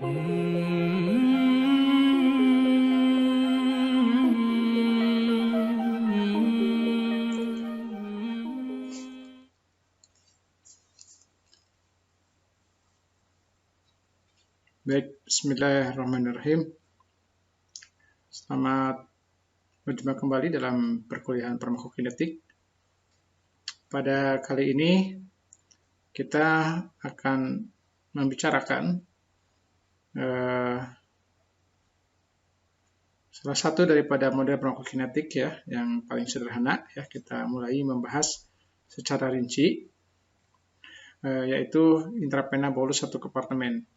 Baik, bismillahirrahmanirrahim. Selamat berjumpa kembali dalam perkuliahan farmakokinetik. Pada kali ini kita akan membicarakan salah satu daripada model farmakokinetik ya, yang paling sederhana ya. Kita mulai membahas secara rinci, yaitu intravena bolus satu kompartemen.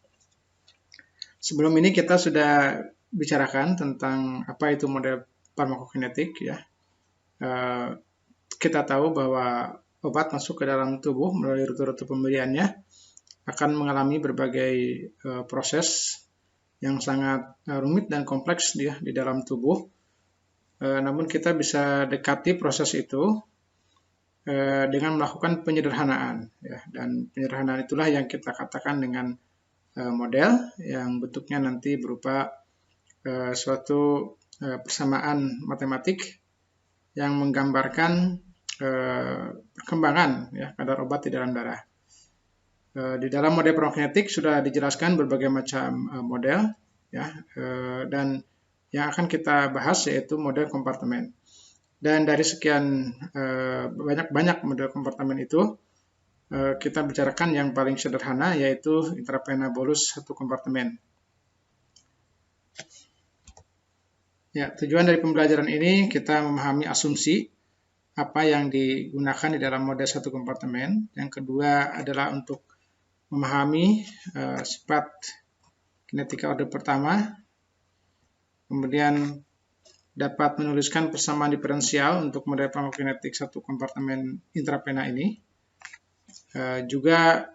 Sebelum ini kita sudah bicarakan tentang apa itu model farmakokinetik ya. Kita tahu bahwa obat masuk ke dalam tubuh melalui rute-rute pemberiannya akan mengalami berbagai proses yang sangat rumit dan kompleks ya di dalam tubuh. Namun kita bisa dekati proses itu dengan melakukan penyederhanaan ya, dan penyederhanaan itulah yang kita katakan dengan model yang bentuknya nanti berupa suatu persamaan matematik yang menggambarkan perkembangan ya kadar obat di dalam darah. Di dalam model farmakokinetik sudah dijelaskan berbagai macam model ya, dan yang akan kita bahas yaitu model kompartemen. Dan dari sekian banyak model kompartemen itu, kita bicarakan yang paling sederhana yaitu intravena bolus satu kompartemen. Ya, tujuan dari pembelajaran ini kita memahami asumsi apa yang digunakan di dalam model satu kompartemen. Yang kedua adalah untuk memahami sifat kinetika orde pertama, kemudian dapat menuliskan persamaan diferensial untuk model farmakokinetik satu kompartemen intravena ini. Juga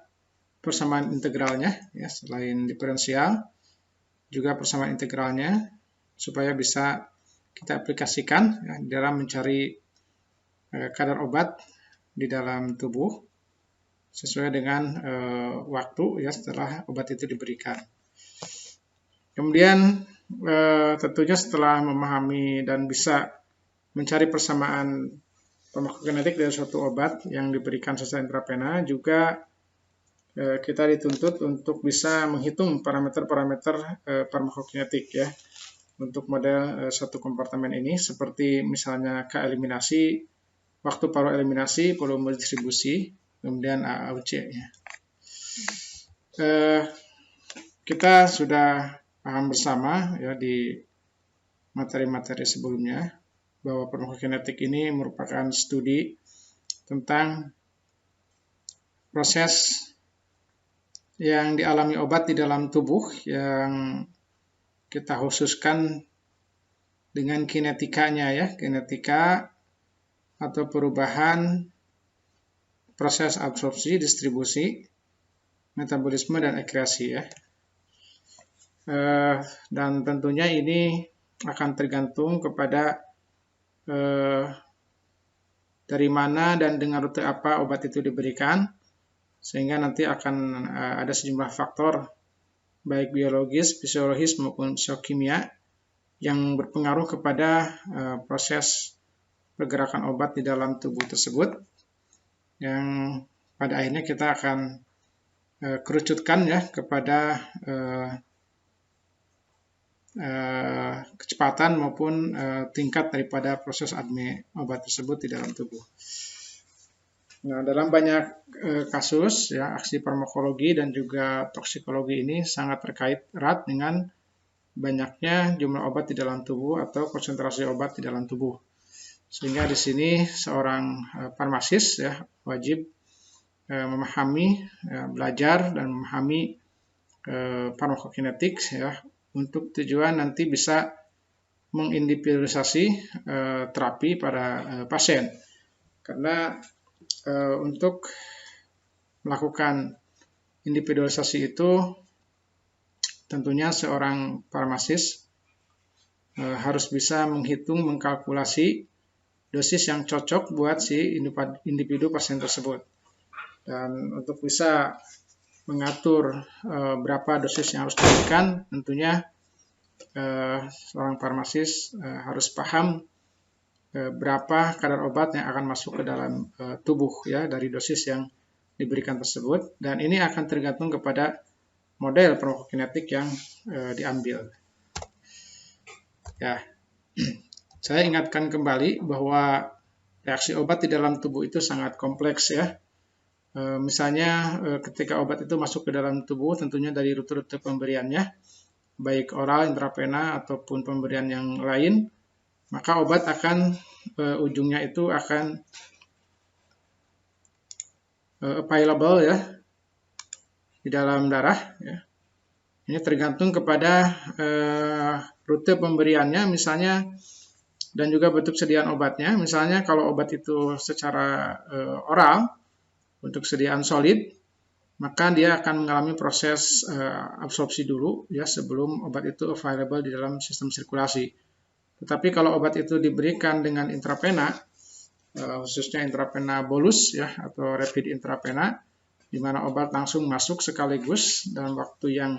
persamaan integralnya ya, selain diferensial juga persamaan integralnya supaya bisa kita aplikasikan ya, dalam mencari kadar obat di dalam tubuh sesuai dengan waktu ya setelah obat itu diberikan. Kemudian tentunya setelah memahami dan bisa mencari persamaan farmakokinetik dari suatu obat yang diberikan secara intravena, juga kita dituntut untuk bisa menghitung parameter-parameter farmakokinetik ya untuk model satu kompartemen ini, seperti misalnya K-eliminasi, waktu paruh eliminasi, volume distribusi, kemudian AUC ya. Kita sudah paham bersama ya di materi-materi sebelumnya bahwa farmakokinetik ini merupakan studi tentang proses yang dialami obat di dalam tubuh yang kita khususkan dengan kinetikanya ya, kinetika atau perubahan proses absorpsi, distribusi, metabolisme, dan ekreasi ya. Dan tentunya ini akan tergantung kepada dari mana dan dengan rute apa obat itu diberikan, sehingga nanti akan ada sejumlah faktor baik biologis, fisiologis maupun psikokimia yang berpengaruh kepada proses pergerakan obat di dalam tubuh tersebut, yang pada akhirnya kita akan kerucutkan ya kepada kecepatan maupun tingkat daripada proses ADME obat tersebut di dalam tubuh. Nah, dalam banyak kasus ya, aksi farmakologi dan juga toksikologi ini sangat terkait erat dengan banyaknya jumlah obat di dalam tubuh atau konsentrasi obat di dalam tubuh. Sehingga di sini seorang farmasis ya wajib memahami, belajar dan memahami farmakokinetik ya, untuk tujuan nanti bisa mengindividualisasi terapi pada pasien. Karena untuk melakukan individualisasi itu tentunya seorang farmasis harus bisa menghitung, mengkalkulasi dosis yang cocok buat si individu pasien tersebut. Dan untuk bisa mengatur berapa dosis yang harus diberikan, tentunya seorang farmasis harus paham berapa kadar obat yang akan masuk ke dalam tubuh ya dari dosis yang diberikan tersebut, dan ini akan tergantung kepada model farmakokinetik yang diambil. Ya, saya ingatkan kembali bahwa reaksi obat di dalam tubuh itu sangat kompleks ya. Misalnya ketika obat itu masuk ke dalam tubuh, tentunya dari rute-rute pemberiannya, baik oral, intravena ataupun pemberian yang lain, maka obat akan ujungnya itu akan available ya di dalam darah ya. Ini tergantung kepada rute pemberiannya misalnya, dan juga bentuk sediaan obatnya. Misalnya kalau obat itu secara oral untuk sediaan solid, maka dia akan mengalami proses absorpsi dulu ya sebelum obat itu available di dalam sistem sirkulasi. Tetapi kalau obat itu diberikan dengan intravena, khususnya intravena bolus ya atau rapid intravena, di mana obat langsung masuk sekaligus dalam waktu yang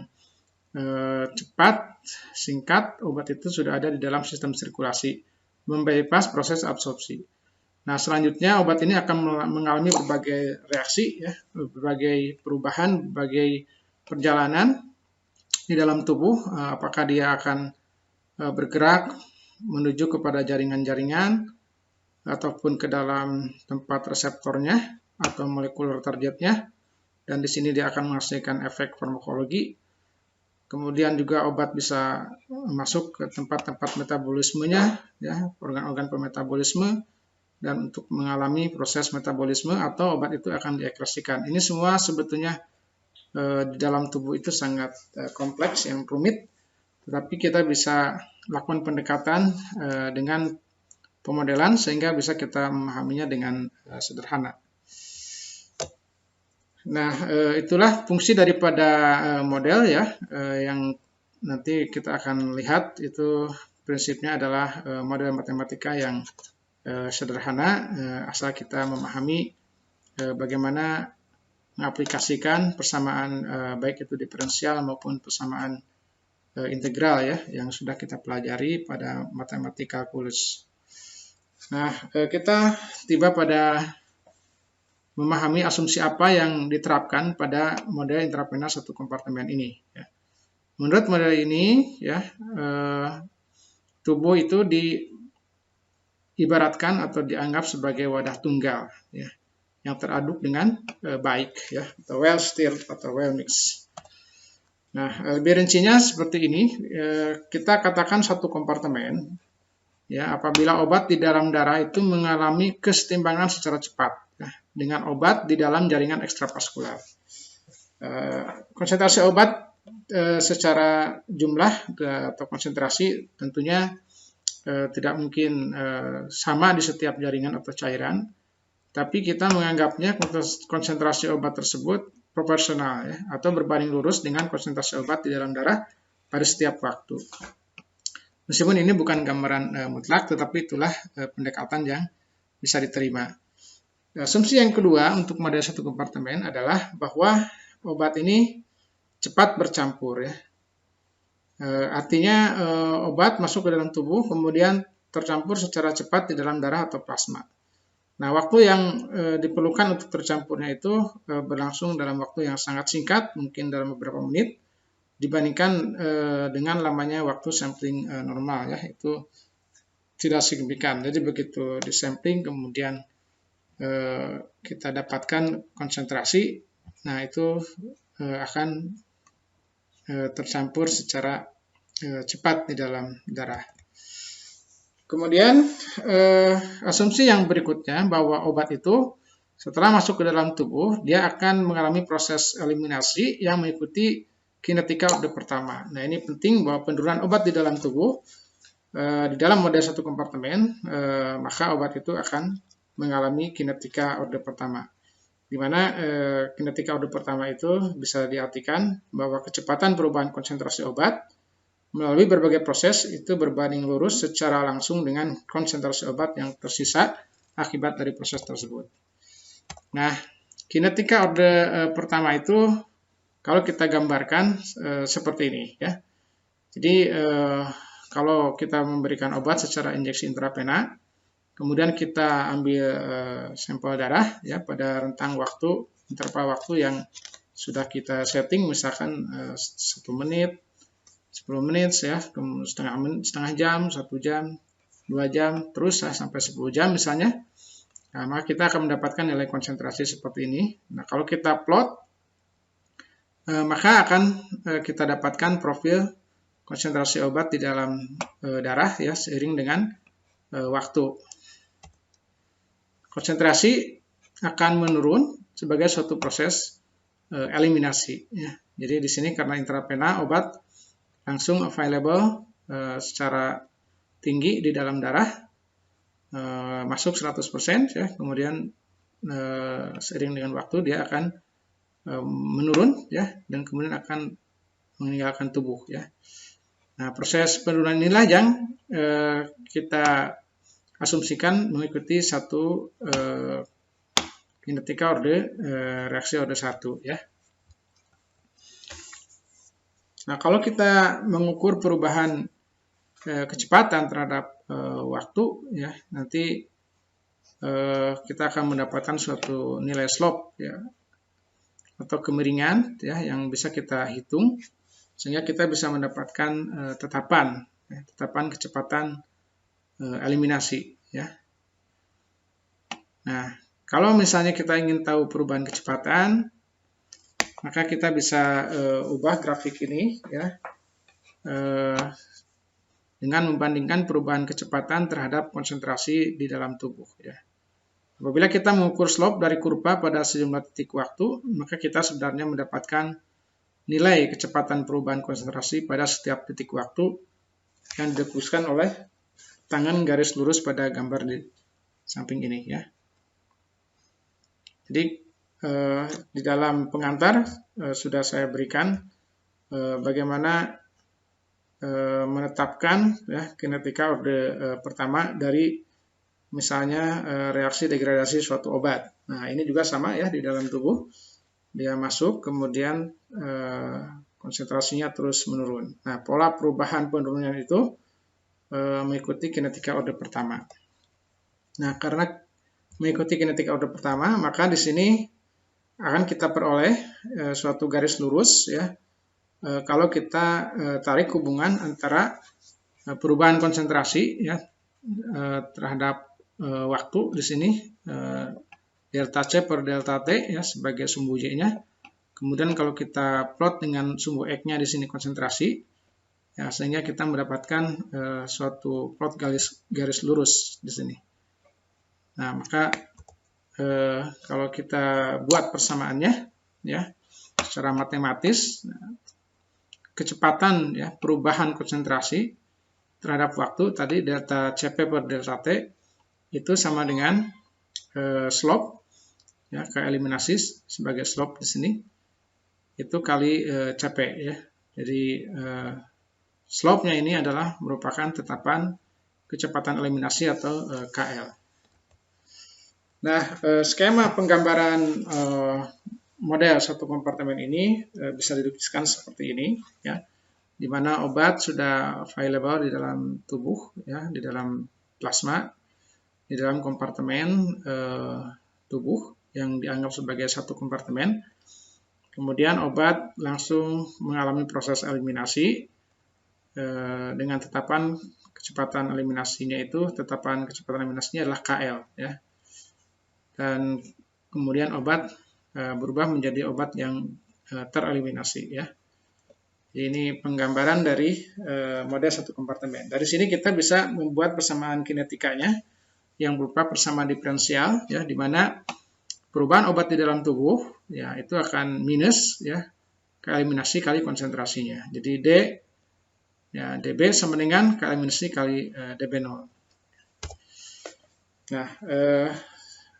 cepat, singkat, obat itu sudah ada di dalam sistem sirkulasi, membypass proses absorpsi. Nah, selanjutnya obat ini akan mengalami berbagai reaksi, ya, berbagai perubahan, berbagai perjalanan di dalam tubuh. Apakah dia akan bergerak menuju kepada jaringan-jaringan, ataupun ke dalam tempat reseptornya atau molekuler targetnya, dan di sini dia akan menghasilkan efek farmakologi. Kemudian juga obat bisa masuk ke tempat-tempat metabolismenya, ya, organ-organ pemetabolisme, dan untuk mengalami proses metabolisme atau obat itu akan diekskresikan. Ini semua sebetulnya di dalam tubuh itu sangat kompleks, yang rumit, tetapi kita bisa lakukan pendekatan dengan pemodelan sehingga bisa kita memahaminya dengan sederhana. Nah, itulah fungsi daripada model ya, yang nanti kita akan lihat. Itu prinsipnya adalah model matematika yang sederhana, asal kita memahami bagaimana mengaplikasikan persamaan baik itu diferensial maupun persamaan integral ya, yang sudah kita pelajari pada matematika kalkulus. Nah, kita tiba pada memahami asumsi apa yang diterapkan pada model intravena satu kompartemen ini. Ya. Menurut model ini, ya, tubuh itu diibaratkan atau dianggap sebagai wadah tunggal, ya, yang teraduk dengan baik, ya, atau well stirred atau well mixed. Nah, lebih rincinya seperti ini. Kita katakan satu kompartemen, ya, apabila obat di dalam darah itu mengalami kesetimbangan secara cepat dengan obat di dalam jaringan ekstravaskular. Konsentrasi obat secara jumlah atau konsentrasi tentunya tidak mungkin sama di setiap jaringan atau cairan, tapi kita menganggapnya konsentrasi obat tersebut proporsional ya, atau berbanding lurus dengan konsentrasi obat di dalam darah pada setiap waktu. Meskipun ini bukan gambaran mutlak, tetapi itulah pendekatan yang bisa diterima. Asumsi yang kedua untuk model satu kompartemen adalah bahwa obat ini cepat bercampur ya. Artinya obat masuk ke dalam tubuh kemudian tercampur secara cepat di dalam darah atau plasma. Nah, waktu yang diperlukan untuk tercampurnya itu berlangsung dalam waktu yang sangat singkat, mungkin dalam beberapa menit, dibandingkan dengan lamanya waktu sampling normal ya, itu tidak signifikan. Jadi begitu disampling kemudian kita dapatkan konsentrasi, nah itu akan tercampur secara cepat di dalam darah. Kemudian asumsi yang berikutnya bahwa obat itu setelah masuk ke dalam tubuh, dia akan mengalami proses eliminasi yang mengikuti kinetika orde pertama. Nah, ini penting bahwa penurunan obat di dalam tubuh, di dalam model satu kompartemen, maka obat itu akan mengalami kinetika orde pertama, di mana kinetika orde pertama itu bisa diartikan bahwa kecepatan perubahan konsentrasi obat melalui berbagai proses itu berbanding lurus secara langsung dengan konsentrasi obat yang tersisa akibat dari proses tersebut. Nah, kinetika orde pertama itu kalau kita gambarkan seperti ini ya. Jadi kalau kita memberikan obat secara injeksi intravena, kemudian kita ambil sampel darah ya pada rentang waktu, interval waktu yang sudah kita setting, misalkan 1 menit, 10 menit ya, setengah jam, 1 jam, 2 jam, terus sampai 10 jam misalnya. Nah, maka kita akan mendapatkan nilai konsentrasi seperti ini. Nah, kalau kita plot, maka akan kita dapatkan profil konsentrasi obat di dalam darah ya seiring dengan waktu. Konsentrasi akan menurun sebagai suatu proses eliminasi ya. Jadi di sini karena intravena obat langsung available secara tinggi di dalam darah, masuk 100% ya, kemudian seiring dengan waktu dia akan menurun ya, dan kemudian akan meninggalkan tubuh ya. Nah, proses penurunan inilah yang kita asumsikan mengikuti satu kinetika reaksi orde 1 ya. Nah, kalau kita mengukur perubahan kecepatan terhadap waktu ya, nanti kita akan mendapatkan suatu nilai slope ya, atau kemiringan ya, yang bisa kita hitung sehingga kita bisa mendapatkan tetapan kecepatan eliminasi ya. Nah, kalau misalnya kita ingin tahu perubahan kecepatan, maka kita bisa ubah grafik ini ya, dengan membandingkan perubahan kecepatan terhadap konsentrasi di dalam tubuh ya. Apabila kita mengukur slope dari kurva pada sejumlah titik waktu, maka kita sebenarnya mendapatkan nilai kecepatan perubahan konsentrasi pada setiap titik waktu yang didekuskan oleh tangan garis lurus pada gambar di samping ini ya. Jadi di dalam pengantar sudah saya berikan bagaimana menetapkan ya kinetika orde pertama dari misalnya reaksi degradasi suatu obat. Nah, ini juga sama ya di dalam tubuh. Dia masuk, kemudian konsentrasinya terus menurun. Nah, pola perubahan penurunan itu mengikuti kinetika orde pertama. Nah, karena mengikuti kinetika orde pertama, maka di sini akan kita peroleh suatu garis lurus ya. Kalau kita tarik hubungan antara perubahan konsentrasi ya terhadap waktu di sini delta C per delta T ya sebagai sumbu Y-nya. Kemudian kalau kita plot dengan sumbu X-nya di sini konsentrasi ya, sehingga kita mendapatkan suatu plot garis lurus di sini. Nah, maka kalau kita buat persamaannya ya secara matematis, kecepatan ya perubahan konsentrasi terhadap waktu tadi delta Cp per delta T itu sama dengan slope ya, ke eliminasi sebagai slope di sini itu kali Cp ya. Jadi slope-nya ini adalah merupakan tetapan kecepatan eliminasi atau KL. Nah, skema penggambaran model satu kompartemen ini bisa dilukiskan seperti ini ya, di mana obat sudah available di dalam tubuh ya, di dalam plasma, di dalam kompartemen tubuh yang dianggap sebagai satu kompartemen. Kemudian obat langsung mengalami proses eliminasi dengan tetapan kecepatan eliminasinya itu, tetapan kecepatan eliminasinya adalah KL ya. Dan kemudian obat berubah menjadi obat yang tereliminasi ya. Ini penggambaran dari model satu kompartemen. Dari sini kita bisa membuat persamaan kinetikanya yang berupa persamaan diferensial ya, di mana perubahan obat di dalam tubuh ya itu akan minus ya K eliminasi kali konsentrasinya. Jadi D ya dB sama dengan K eliminasi kali dB0. Nah,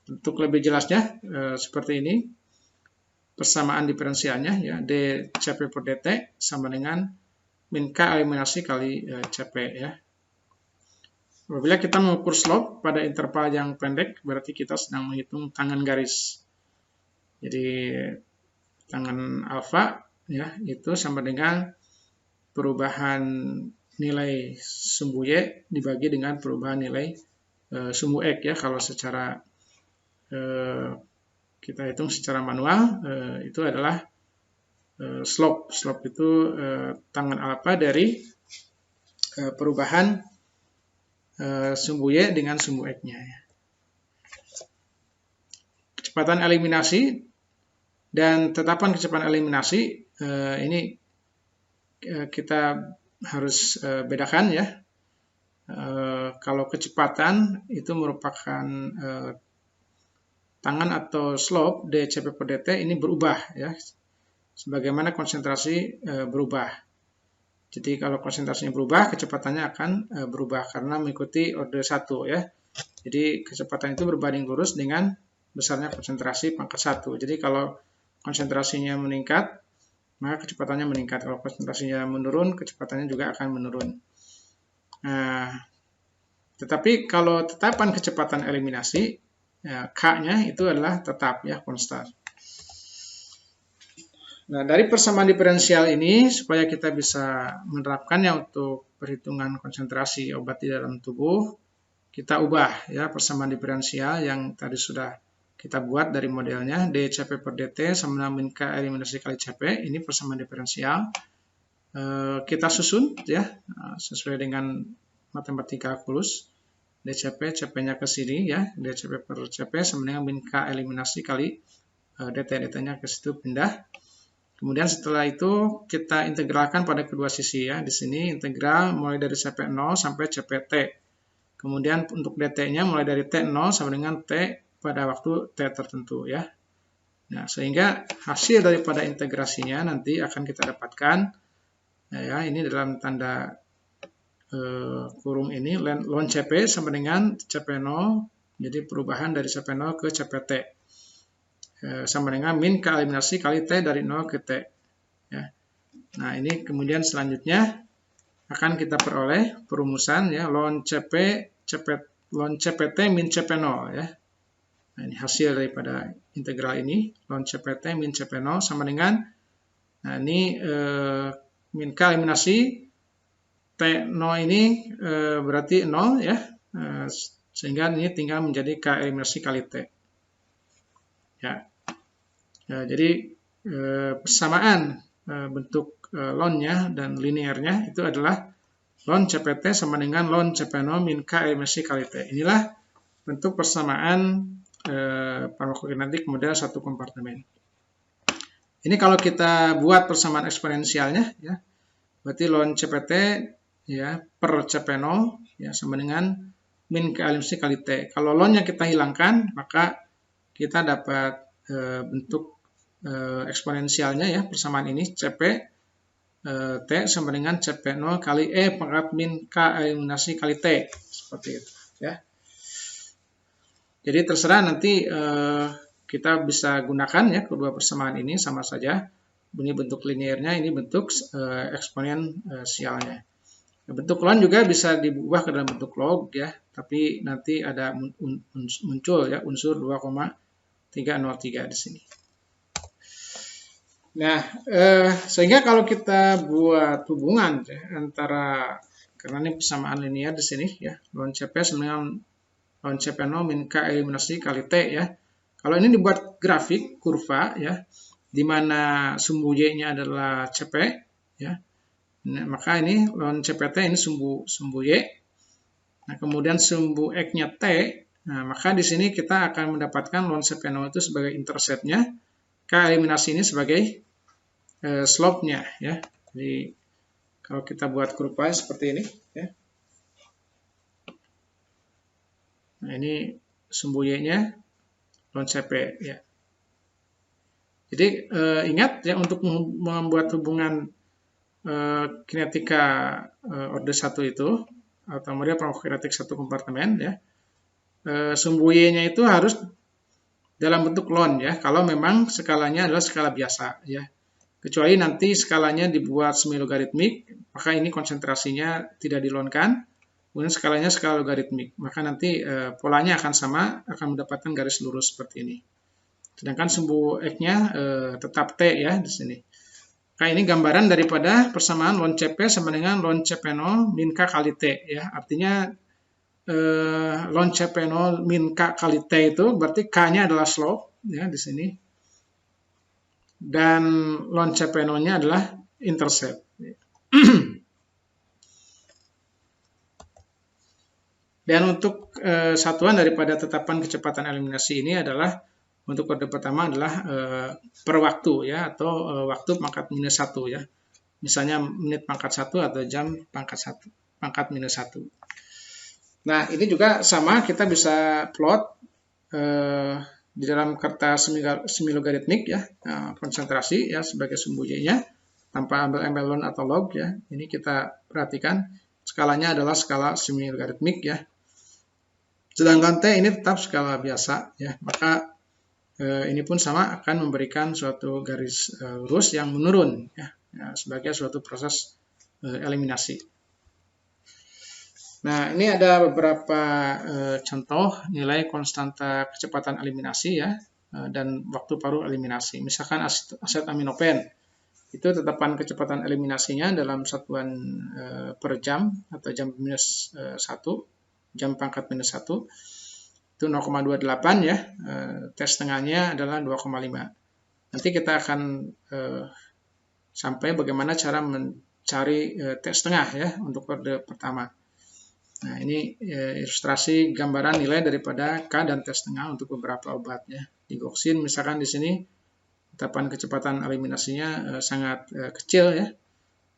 untuk lebih jelasnya seperti ini persamaan diferensialnya ya, D Cp per dt sama dengan min K eliminasi kali Cp ya. Apabila kita mengukur slope pada interval yang pendek, berarti kita sedang menghitung tangan garis. Jadi tangan alfa ya, itu sama dengan perubahan nilai sumbu Y dibagi dengan perubahan nilai sumbu X ya. Kalau secara kita hitung secara manual, itu adalah slope. Slope itu tangan alfa dari perubahan sumbu Y dengan sumbu X-nya. Kecepatan eliminasi dan tetapan kecepatan eliminasi ini kita harus bedakan ya. Kalau kecepatan itu merupakan tangan atau slope dCp per dt ini berubah ya, sebagaimana konsentrasi berubah. Jadi kalau konsentrasinya berubah, kecepatannya akan berubah karena mengikuti orde 1 ya. Jadi kecepatan itu berbanding lurus dengan besarnya konsentrasi pangkat 1. Jadi kalau konsentrasinya meningkat, maka kecepatannya meningkat. Kalau konsentrasinya menurun, kecepatannya juga akan menurun. Nah, tetapi kalau tetapan kecepatan eliminasi, ya, K-nya itu adalah tetap ya, konstan. Nah, dari persamaan diferensial ini, supaya kita bisa menerapkannya untuk perhitungan konsentrasi obat di dalam tubuh, kita ubah ya persamaan diferensial yang tadi sudah kita buat dari modelnya, dCp per dt sama dengan min K eliminasi kali Cp, ini persamaan diferensial. Kita susun ya, sesuai dengan matematika kalkulus, dCp, Cp-nya ke sini ya, dCp per Cp sama dengan min K eliminasi kali dt, dt-nya ke situ pindah. Kemudian setelah itu kita integralkan pada kedua sisi ya. Di sini integral mulai dari Cp0 sampai Cpt. Kemudian untuk dt-nya mulai dari T0 sampai dengan T pada waktu T tertentu ya. Nah, sehingga hasil daripada integrasinya nanti akan kita dapatkan ya, ini dalam tanda kurung ini ln Cp sama dengan Cp0, jadi perubahan dari Cp0 ke Cpt. Sama dengan min K eliminasi kali T dari 0 ke T. Ya. Nah, ini kemudian selanjutnya akan kita peroleh perumusan ya, ln Cpt min Cp0 ya. Nah, ini hasil daripada integral ini, ln Cpt min Cp0 sama dengan, nah ini min K eliminasi T0 ini berarti 0 ya, sehingga ini tinggal menjadi K eliminasi kali T. Ya. Ya, jadi persamaan bentuk ln-nya dan linearnya itu adalah ln Cpt sama dengan ln Cp0 min K eliminasi kali T. Inilah bentuk persamaan farmakokinetik model satu kompartemen. Ini kalau kita buat persamaan eksponensialnya, ya, berarti ln Cpt ya per Cp0 ya sama dengan min K eliminasi kali T. Kalau ln-nya kita hilangkan, maka kita dapat bentuk eksponensialnya ya, persamaan ini Cp T sama dengan Cp0 kali E pangkat min K eliminasi kali T, seperti itu ya. Jadi terserah nanti kita bisa gunakan ya kedua persamaan ini sama saja. Ini bentuk linearnya, ini bentuk eksponensialnya. Bentuk ln juga bisa diubah ke dalam bentuk log ya, tapi nanti ada muncul ya unsur 2,303 di sini. Nah, sehingga kalau kita buat hubungan ya, antara, karena ini persamaan linear di sini ya, ln Cp sama dengan ln Cp0 min K eliminasi kali T ya. Kalau ini dibuat grafik kurva ya, di mana sumbu Y-nya adalah Cp ya. Nah, maka ini ln Cpt ini sumbu Y. Nah, kemudian sumbu X-nya T. Nah, maka di sini kita akan mendapatkan ln Cp0 itu sebagai interceptnya, K eliminasi ini sebagai slope-nya ya. Jadi kalau kita buat kurva seperti ini ya. Nah, ini sumbu Y-nya ln Cp ya. Jadi ingat ya, untuk membuat hubungan kinetika orde 1 itu atau model farmakokinetik satu kompartemen ya, sumbu Y-nya itu harus dalam bentuk ln ya, kalau memang skalanya adalah skala biasa ya. Kecuali nanti skalanya dibuat semi-logaritmik, maka ini konsentrasinya tidak dilonkan, kemudian skalanya skala logaritmik, maka nanti polanya akan sama, akan mendapatkan garis lurus seperti ini. Sedangkan sumbu X-nya tetap T ya di sini. Nah, ini gambaran daripada persamaan ln CP sama dengan ln CP0 min K kali T ya. Artinya ln CP0 min K kali T itu berarti K-nya adalah slope ya di sini. Dan ln CP0-nya adalah intercept. Dan untuk satuan daripada tetapan kecepatan eliminasi ini adalah untuk kode pertama adalah per waktu ya, atau waktu pangkat minus 1 ya. Misalnya menit pangkat 1 atau jam pangkat minus 1. Nah, ini juga sama, kita bisa plot di dalam kertas semi-logaritmik ya, konsentrasi ya sebagai sumbu Y-nya tanpa ambil embelon atau log ya. Ini kita perhatikan skalanya adalah skala semi-logaritmik ya. Sedangkan T ini tetap skala biasa ya, maka ini pun sama akan memberikan suatu garis lurus yang menurun ya, sebagai suatu proses eliminasi. Nah, ini ada beberapa contoh nilai konstanta kecepatan eliminasi ya, dan waktu paruh eliminasi. Misalkan acetaminophen, itu tetapan kecepatan eliminasinya dalam satuan per jam atau jam minus 1, jam pangkat minus 1, itu 0,28 ya, T setengahnya adalah 2,5. Nanti kita akan sampai bagaimana cara mencari T setengah ya untuk kode pertama. Nah, ini ilustrasi gambaran nilai daripada K dan T setengah untuk beberapa obatnya. Digoxin misalkan di sini tetapan kecepatan eliminasinya sangat kecil ya,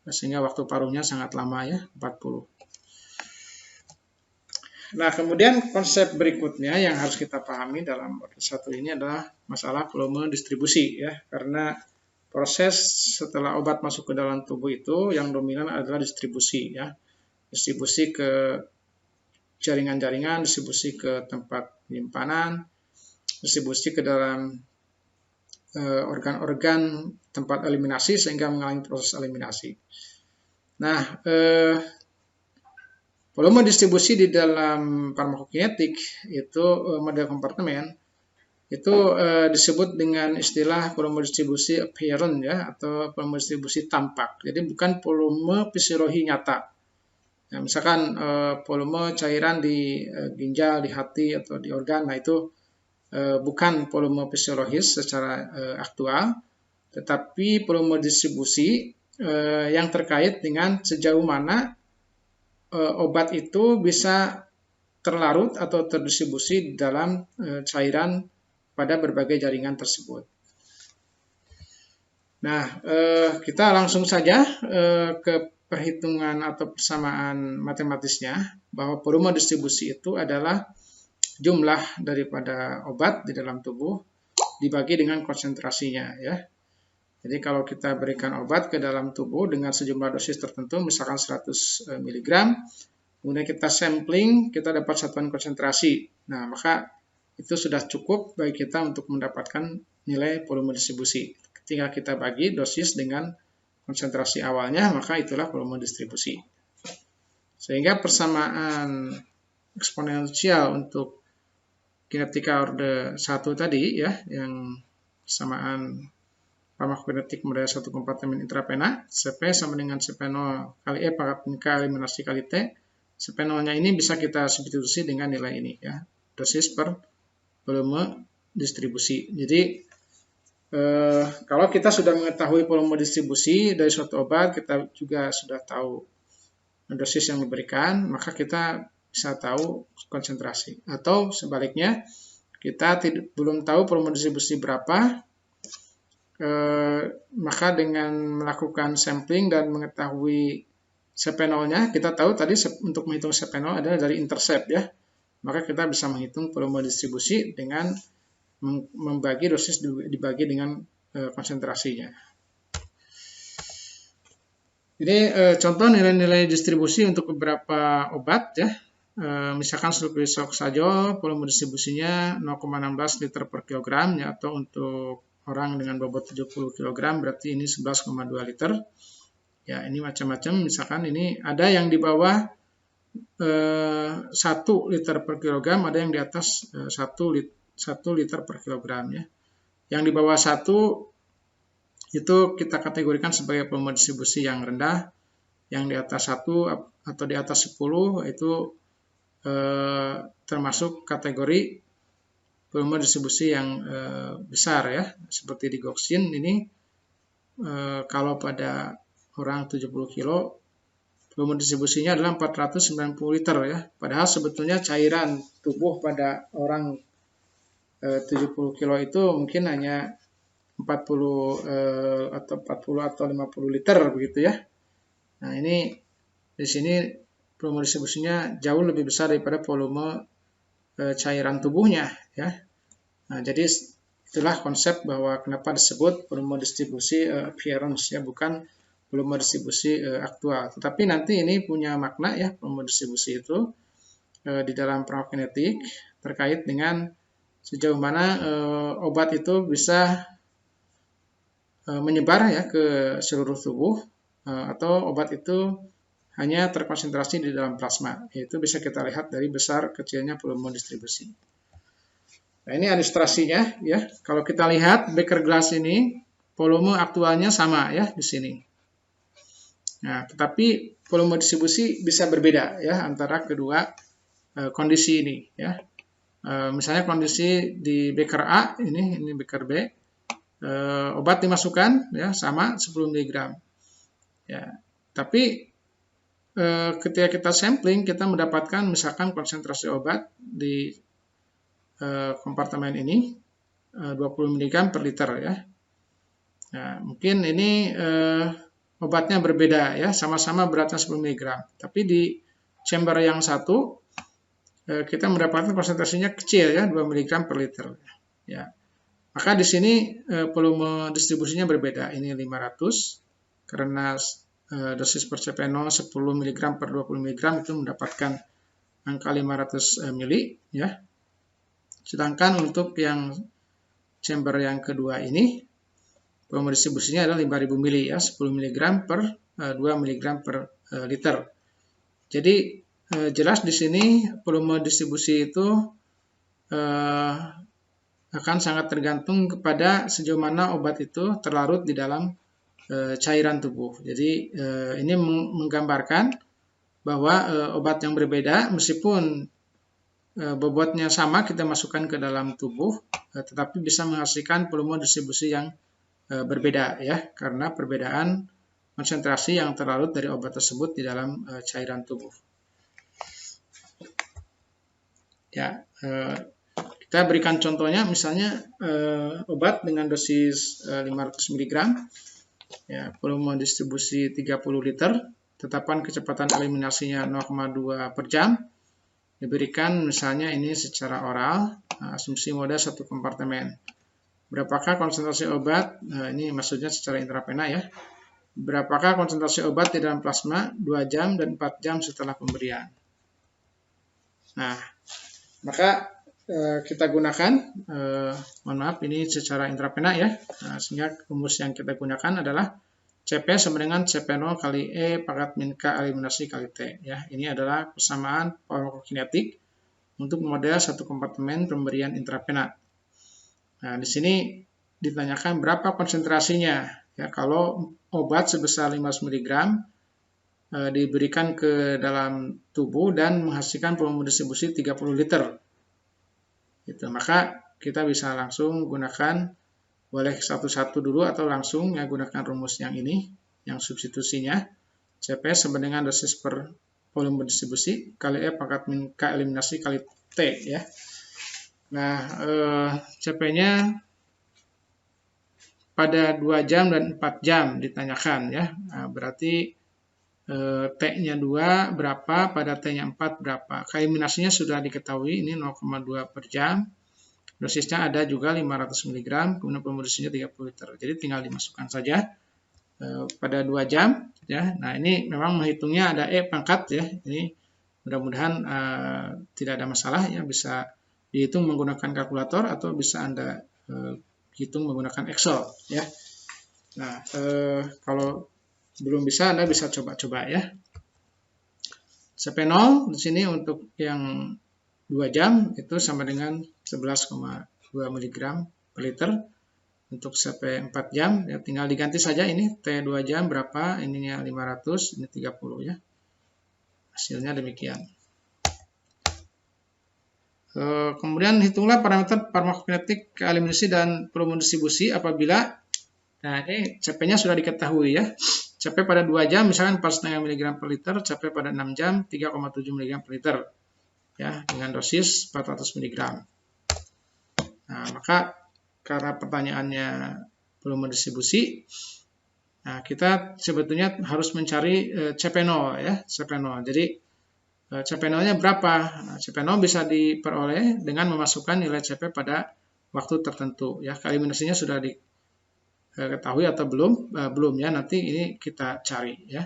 sehingga waktu paruhnya sangat lama ya, 40. Nah, kemudian konsep berikutnya yang harus kita pahami dalam model 1 ini adalah masalah volume distribusi ya, karena proses setelah obat masuk ke dalam tubuh itu yang dominan adalah distribusi ya. Distribusi ke jaringan-jaringan, distribusi ke tempat penyimpanan, distribusi ke dalam organ-organ tempat eliminasi sehingga mengalami proses eliminasi. Nah, volume distribusi di dalam farmakokinetik itu model kompartemen itu disebut dengan istilah volume distribusi apparent ya, atau volume distribusi tampak. Jadi bukan volume fisiologi nyata. Nah, misalkan volume cairan di ginjal, di hati atau di organ, nah itu bukan volume fisiologis secara aktual, tetapi volume distribusi yang terkait dengan sejauh mana obat itu bisa terlarut atau terdistribusi di dalam cairan pada berbagai jaringan tersebut. Nah, kita langsung saja ke perhitungan atau persamaan matematisnya, bahwa volume distribusi itu adalah jumlah daripada obat di dalam tubuh dibagi dengan konsentrasinya ya. Jadi kalau kita berikan obat ke dalam tubuh dengan sejumlah dosis tertentu, misalkan 100 mg, kemudian kita sampling, kita dapat satuan konsentrasi. Nah, maka itu sudah cukup bagi kita untuk mendapatkan nilai volume distribusi. Ketika kita bagi dosis dengan konsentrasi awalnya, maka itulah volume distribusi. Sehingga persamaan eksponensial untuk kinetika orde 1 tadi ya, yang persamaan farmakokinetik model 1 kompartemen intravena, CP sama dengan CP0 kali E pangkat K eliminasi kali T. CP0-nya ini bisa kita substitusi dengan nilai ini ya, dosis per volume distribusi. Jadi kalau kita sudah mengetahui volume distribusi dari suatu obat, kita juga sudah tahu dosis yang diberikan, maka kita bisa tahu konsentrasi. Atau sebaliknya, kita belum tahu volume distribusi berapa, maka dengan melakukan sampling dan mengetahui CP0-nya, kita tahu tadi untuk menghitung CP0 adalah dari intercept ya, maka kita bisa menghitung volume distribusi dengan membagi dosis dibagi dengan konsentrasinya. Ini contoh nilai-nilai distribusi untuk beberapa obat ya. Misalkan sulfisoksajo, volume distribusinya 0,16 liter per kilogram ya, atau untuk orang dengan bobot 70 kg berarti ini 11,2 liter. Ya, ini macam-macam. Misalkan ini ada yang di bawah 1 liter per kilogram, ada yang di atas 1 liter per kilogram ya. Yang di bawah 1 itu kita kategorikan sebagai volume distribusi yang rendah. Yang di atas 1 atau di atas 10 itu termasuk kategori volume distribusi yang besar ya, seperti di Goxin ini kalau pada orang 70 kilo volume distribusinya adalah 490 liter ya, padahal sebetulnya cairan tubuh pada orang 70 kilo itu mungkin hanya 40 atau 50 liter begitu ya. Nah, ini di sini volume distribusinya jauh lebih besar daripada volume cairan tubuhnya ya. Nah, jadi itulah konsep bahwa kenapa disebut volume distribusi appearance ya, bukan volume distribusi aktual. Tetapi nanti ini punya makna ya, volume distribusi itu di dalam farmakokinetik terkait dengan sejauh mana obat itu bisa menyebar ya ke seluruh tubuh atau obat itu hanya terkonsentrasi di dalam plasma. Itu bisa kita lihat dari besar kecilnya volume distribusi. Nah, ini ilustrasinya ya. Kalau kita lihat beker gelas ini volume aktualnya sama ya di sini. Nah, tetapi volume distribusi bisa berbeda ya antara kedua kondisi ini ya. Misalnya kondisi di beker A ini beker B, obat dimasukkan ya sama 10 mg. Ya, tapi ketika kita sampling kita mendapatkan misalkan konsentrasi obat di kompartemen ini 20 mg per liter ya. Nah, mungkin ini obatnya berbeda ya, sama-sama beratnya 10 mg. Tapi di chamber yang satu kita mendapatkan konsentrasinya kecil ya, 2 mg per liter ya. Maka di sini volume distribusinya berbeda. Ini 500 karena dosis per CP0 10 mg per 20 mg itu mendapatkan angka 500 mili ya. Sedangkan untuk yang chamber yang kedua ini volume distribusinya adalah 5000 mili ya, 10 mg per 2 mg per liter. Jadi jelas di sini volume distribusi itu akan sangat tergantung kepada sejauh mana obat itu terlarut di dalam cairan tubuh. Jadi ini menggambarkan bahwa obat yang berbeda meskipun bobotnya sama kita masukkan ke dalam tubuh, tetapi bisa menghasilkan volume distribusi yang berbeda ya, karena perbedaan konsentrasi yang terlarut dari obat tersebut di dalam cairan tubuh. Ya, kita berikan contohnya, misalnya obat dengan dosis 500 mg, ya, volume distribusi 30 liter, tetapan kecepatan eliminasinya 0,2 per jam, diberikan misalnya ini secara oral, asumsi mode 1 kompartemen. Berapakah konsentrasi obat, ini maksudnya secara intravena ya, berapakah konsentrasi obat di dalam plasma 2 jam dan 4 jam setelah pemberian. Nah, maka kita gunakan, mohon maaf ini secara intravena ya, sehingga rumus yang kita gunakan adalah CP sama dengan CP0 kali E pangkat min K eliminasi kali T. Ya, ini adalah persamaan farmakokinetik untuk model 1 kompartemen pemberian intravena. Nah, di sini ditanyakan berapa konsentrasinya. Ya, kalau obat sebesar 500 mg diberikan ke dalam tubuh dan menghasilkan volume distribusi 30 liter. Gitu. Maka kita bisa langsung gunakan, boleh satu-satu dulu atau langsung ya gunakan rumus yang ini, yang substitusinya. CP sama dengan dosis per volume distribusi kali E pangkat min K eliminasi kali T ya. Nah, CP-nya pada 2 jam dan 4 jam ditanyakan ya. Nah, berarti T-nya 2 berapa, pada T-nya 4 berapa. Eliminasinya sudah diketahui, ini 0,2 per jam. Dosisnya ada juga 500 mg, kemudian volume distribusinya 30 liter. Jadi tinggal dimasukkan saja pada 2 jam. Ya. Nah, ini memang menghitungnya ada E pangkat ya. Ini mudah-mudahan tidak ada masalah ya, bisa dihitung menggunakan kalkulator atau bisa Anda hitung menggunakan Excel ya. Nah, kalau belum bisa Anda bisa coba-coba ya. CP0 di sini untuk yang 2 jam itu sama dengan 11,2 mg per liter. untuk CP 4 jam, ya tinggal diganti saja ini T 2 jam berapa, ininya 500, ini 30 ya. Hasilnya demikian. Kemudian hitunglah parameter farmakokinetik eliminasi dan volume distribusi apabila, nah ini CP-nya sudah diketahui ya. CP pada 2 jam misalkan 4,5 mg per liter, CP pada 6 jam 3,7 mg per liter. Ya, dengan dosis 400 mg. Nah, maka karena pertanyaannya volume distribusi, nah kita sebetulnya harus mencari CP0 ya, CP0. Jadi CP0-nya berapa? Nah, CP0 bisa diperoleh dengan memasukkan nilai CP pada waktu tertentu. Ya, eliminasinya sudah diketahui atau belum? Belum ya, nanti ini kita cari ya.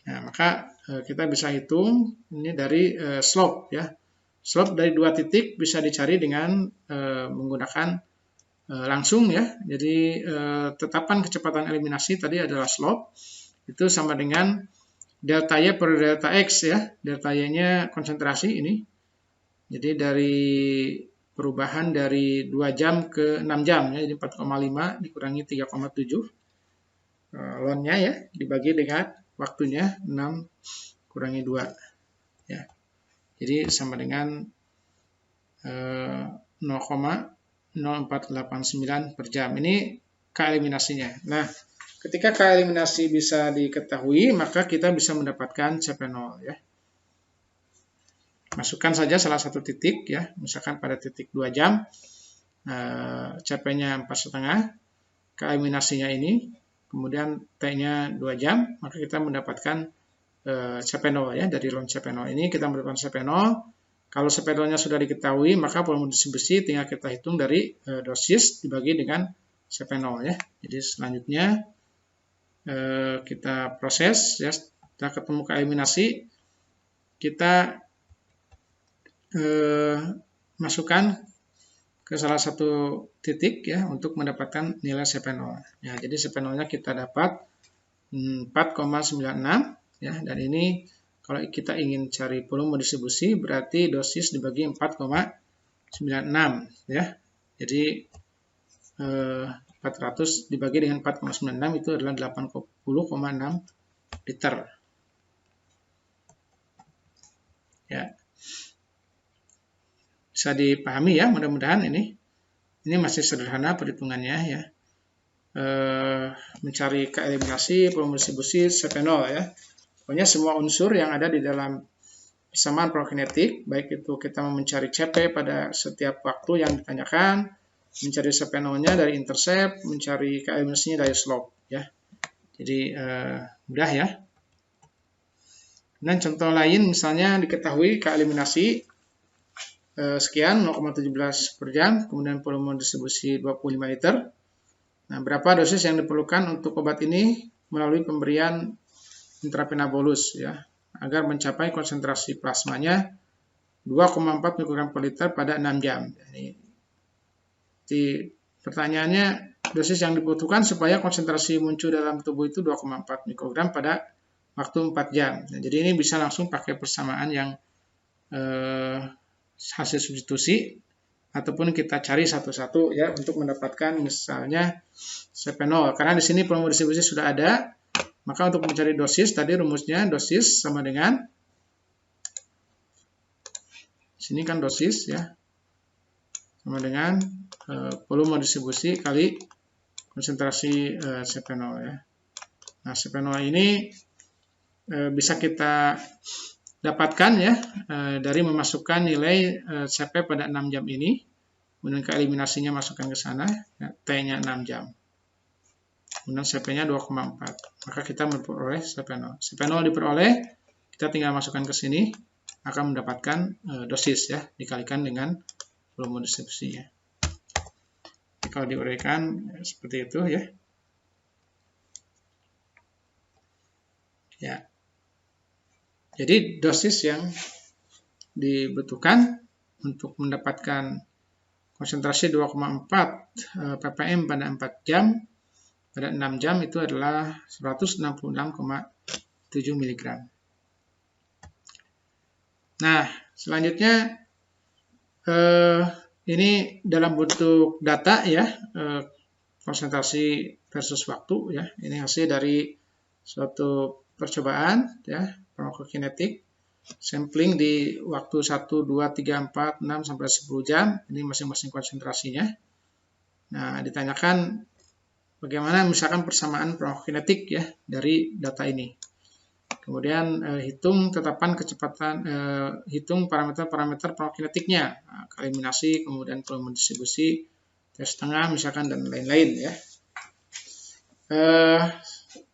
Nah, maka kita bisa hitung ini dari slope ya. Slope dari 2 titik bisa dicari dengan menggunakan langsung ya. Jadi tetapan kecepatan eliminasi tadi adalah slope. Itu sama dengan delta Y per delta X ya. Delta Y-nya konsentrasi ini. Jadi dari perubahan dari 2 jam ke 6 jam ya. Jadi 4,5 dikurangi 3,7. Ln-nya ya dibagi dengan waktunya 6 kurangi 2 ya. Jadi sama dengan 0,0489 per jam. Ini K eliminasinya. Nah, ketika K eliminasi bisa diketahui, maka kita bisa mendapatkan CP0 ya. Masukkan saja salah satu titik ya, misalkan pada titik 2 jam, CP-nya 4,5, K eliminasinya ini, kemudian T-nya 2 jam, maka kita mendapatkan CP0 ya. Dari ln CP0 ini kita mendapatkan CP0. Kalau CP0-nya sudah diketahui, maka volume distribusi tinggal kita hitung dari dosis dibagi dengan CP0 ya. Jadi selanjutnya kita proses ya. Setelah ketemu K eliminasi, kita masukkan ke salah satu titik ya untuk mendapatkan nilai CP0. Ya, jadi CP0-nya kita dapat 4,96 ya, dan ini kalau kita ingin cari volume distribusi berarti dosis dibagi 4,96 ya. Jadi 400 dibagi dengan 4,96 itu adalah 80,6 liter. Ya. Bisa dipahami ya, mudah-mudahan ini masih sederhana perhitungannya ya. Mencari K eliminasi, volume distribusi, CP0 ya. Pokoknya semua unsur yang ada di dalam persamaan farmakokinetik, baik itu kita mau mencari CP pada setiap waktu yang ditanyakan, mencari CP0-nya dari intercept, mencari K eliminasinya dari slope ya. Jadi mudah ya. Dan contoh lain misalnya diketahui K eliminasi sekian 0,17 per jam, kemudian volume distribusi 25 liter. Nah, berapa dosis yang diperlukan untuk obat ini melalui pemberian intravena bolus ya, agar mencapai konsentrasi plasmanya 2,4 mikrogram per liter pada 6 jam. Jadi pertanyaannya, dosis yang dibutuhkan supaya konsentrasi muncul dalam tubuh itu 2,4 mikrogram pada waktu 4 jam. Nah, jadi ini bisa langsung pakai persamaan yang hasil substitusi, ataupun kita cari satu-satu ya untuk mendapatkan misalnya CP0. Karena di sini volume distribusi sudah ada, maka untuk mencari dosis tadi rumusnya dosis sama dengan sini kan dosis ya, sama dengan volume distribusi kali konsentrasi CP0 ya. Nah, CP0 ini bisa kita dapatkan ya dari memasukkan nilai CP pada 6 jam ini, kemudian ke eliminasinya masukkan ke sana, ya, T-nya 6 jam. Kemudian CP-nya 2,4. Maka kita memperoleh CP0. CP0 diperoleh, kita tinggal masukkan ke sini, akan mendapatkan dosis ya, dikalikan dengan volume distribusinya. Jadi, kalau diuraikan seperti itu ya. Ya. Jadi dosis yang dibutuhkan untuk mendapatkan konsentrasi 2,4 ppm pada 4 jam, pada 6 jam itu adalah 166,7 mg. Nah, selanjutnya ini dalam bentuk data ya, konsentrasi versus waktu ya. Ini hasil dari suatu percobaan ya, farmakokinetik, sampling di waktu 1, 2, 3, 4, 6 sampai 10 jam. Ini masing-masing konsentrasinya. Nah, ditanyakan bagaimana misalkan persamaan farmakokinetik ya dari data ini. Kemudian hitung tetapan kecepatan, hitung parameter-parameter farmakokinetiknya, eliminasi, kemudian volume distribusi, tes tengah misalkan, dan lain-lain ya.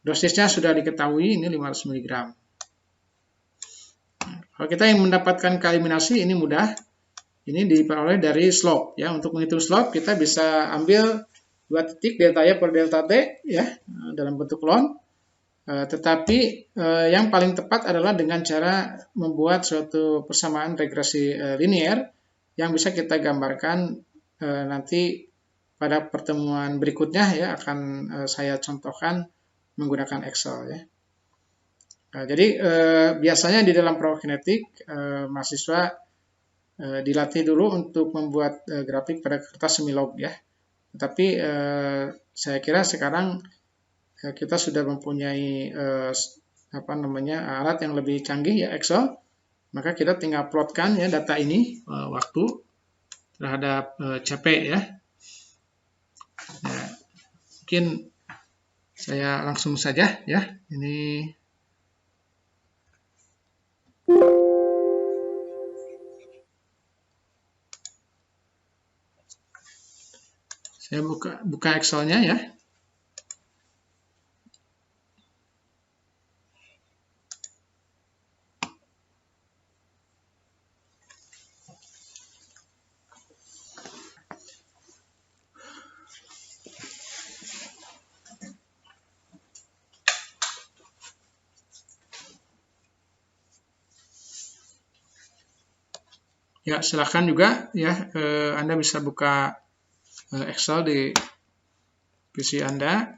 Dosisnya sudah diketahui, ini 500 mg. Kalau kita ingin mendapatkan keeliminasi, ini mudah. Ini diperoleh dari slope ya. Untuk menghitung slope kita bisa ambil 2 titik delta Y per delta T ya dalam bentuk ln. Tetapi yang paling tepat adalah dengan cara membuat suatu persamaan regresi linier yang bisa kita gambarkan nanti pada pertemuan berikutnya ya, akan saya contohkan menggunakan Excel ya. Jadi biasanya di dalam farmakokinetik mahasiswa dilatih dulu untuk membuat grafik pada kertas semilog ya. Tapi saya kira sekarang kita sudah mempunyai alat yang lebih canggih ya, Excel. Maka kita tinggal plotkan ya data ini waktu terhadap CP ya. Mungkin saya langsung saja ya. Ini saya buka Excel-nya ya. Ya, silakan juga ya, Anda bisa buka Excel di PC Anda.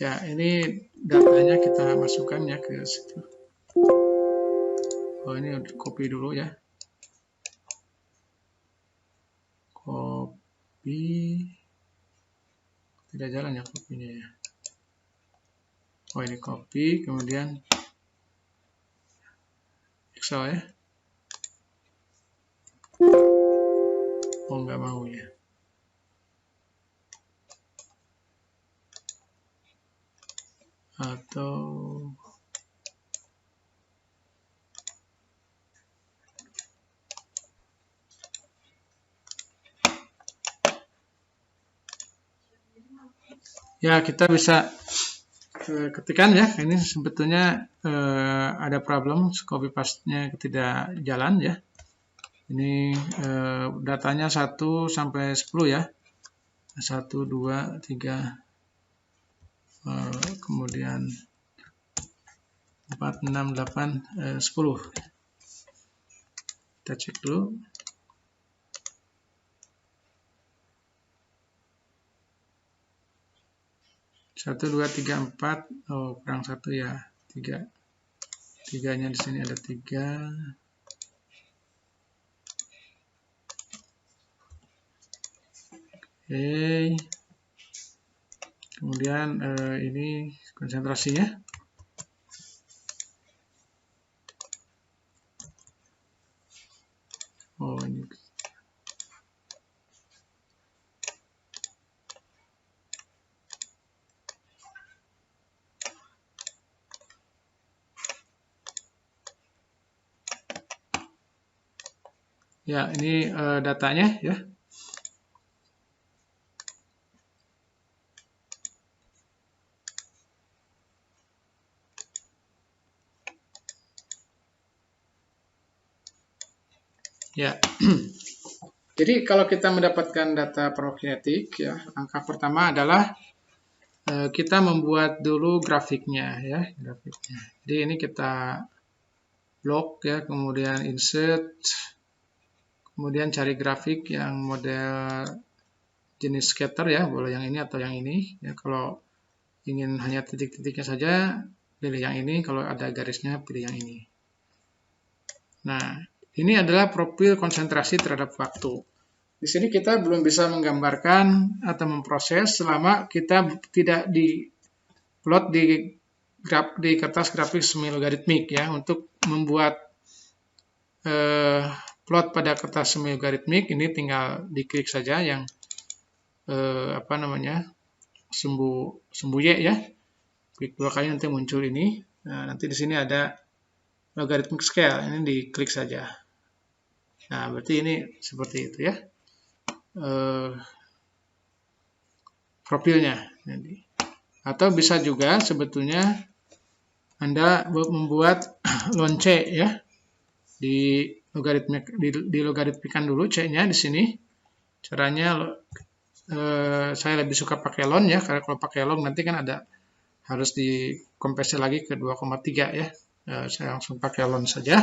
Ya, ini datanya kita masukkan ya ke situ. Oh, ini copy dulu ya. Copy. Tidak jalan ya kopinya ya. Oh, ini copy, kemudian Excel ya. Oh, nggak mau ya. Atau ya, kita bisa ketikkan ya. Ini sebetulnya ada problem, copy paste-nya tidak jalan ya. Ini datanya 1 sampai 10 ya. 1, 2, 3, kemudian 4, 6, 8, 10. Kita cek dulu. Satu, 2, 3, 4. Oh, kurang 1 ya. 3. Tiganya di sini ada 3. Oke. Kemudian ini konsentrasinya. Oh, ini. Ya, ini datanya ya. Ya. Jadi kalau kita mendapatkan data farmakokinetik ya, langkah pertama adalah kita membuat dulu grafiknya ya, grafiknya. Jadi ini kita blok ya, kemudian insert, kemudian cari grafik yang model jenis scatter ya, boleh yang ini atau yang ini ya. Kalau ingin hanya titik-titiknya saja, pilih yang ini. Kalau ada garisnya, pilih yang ini. Nah, ini adalah profil konsentrasi terhadap waktu. Di sini kita belum bisa menggambarkan atau memproses selama kita tidak di plot di kertas grafik semi logaritmik ya. Untuk membuat plot pada kertas semi logaritmik ini tinggal diklik saja yang sumbu Y ya. Klik 2 kali nanti muncul ini. Nah, nanti di sini ada logarithmic scale, ini diklik saja. Nah, berarti ini seperti itu ya. Profilnya. Atau bisa juga sebetulnya Anda membuat ln C ya. Dilogaritmikan dulu C-nya di sini. Caranya saya lebih suka pakai ln ya, karena kalau pakai log nanti kan ada harus dikompresi lagi ke 2,3 ya. Saya langsung pakai ln saja.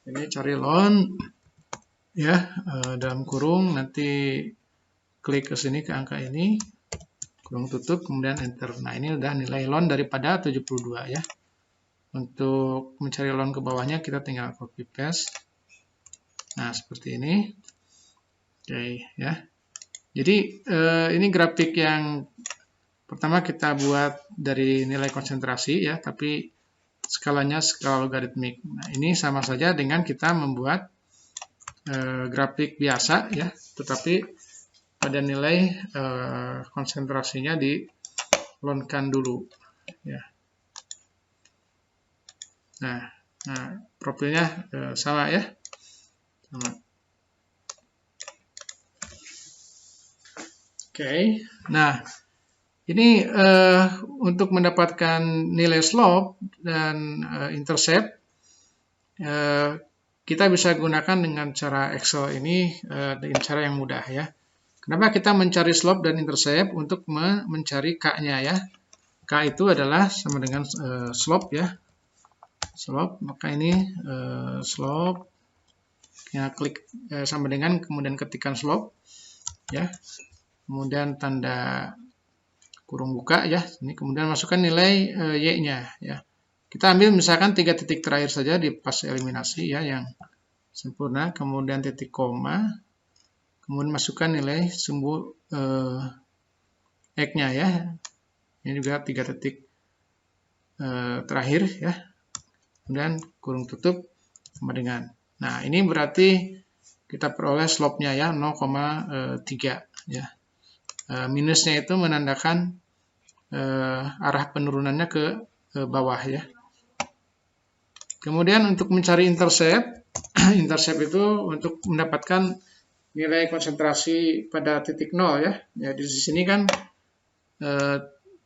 Ini cari ln ya, dalam kurung, nanti klik ke sini ke angka ini, kurung tutup, kemudian enter. Nah, ini udah nilai ln daripada 72 ya. Untuk mencari ln ke bawahnya kita tinggal copy paste. Nah, seperti ini. Oke ya. Jadi ini grafik yang pertama kita buat dari nilai konsentrasi ya, tapi skalanya skala logaritmik. Nah, ini sama saja dengan kita membuat grafik biasa ya, tetapi pada nilai konsentrasinya dilonkan dulu ya. Nah, profilnya sama ya, sama. Oke. Nah, ini untuk mendapatkan nilai slope dan intercept, kita bisa gunakan dengan cara Excel ini dengan cara yang mudah ya. Kenapa kita mencari slope dan intercept? Untuk mencari K-nya ya. K itu adalah sama dengan slope ya. Slope, maka ini slope. Ya, klik sama dengan, kemudian ketikkan slope ya. Kemudian tanda kurung buka ya. Ini kemudian masukkan nilai Y-nya ya. Kita ambil misalkan 3 titik terakhir saja di pas eliminasi ya yang sempurna, kemudian titik koma, kemudian masukkan nilai sumbu X-nya ya. Ini juga 3 titik terakhir ya. Kemudian kurung tutup sama dengan. Nah, ini berarti kita peroleh slope-nya ya 0,3 ya. Minusnya itu menandakan arah penurunannya ke bawah ya. Kemudian untuk mencari intercept, intercept itu untuk mendapatkan nilai konsentrasi pada titik 0 ya. Ya, di sini kan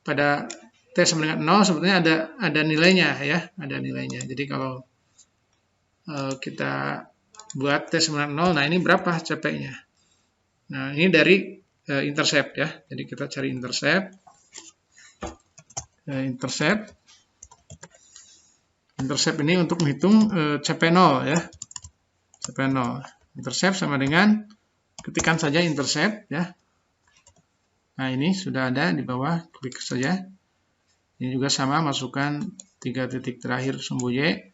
pada T sama dengan 0 sebetulnya ada nilainya ya, ada nilainya. Jadi kalau kita buat T sama dengan 0, nah ini berapa CP-nya? Nah, ini dari intercept ya. Jadi kita cari intercept. Intercept ini untuk menghitung CP0 ya. CP0. Intercept sama dengan ketikkan saja intercept ya. Nah, ini sudah ada di bawah, klik saja. Ini juga sama, masukkan 3 titik terakhir sumbu Y,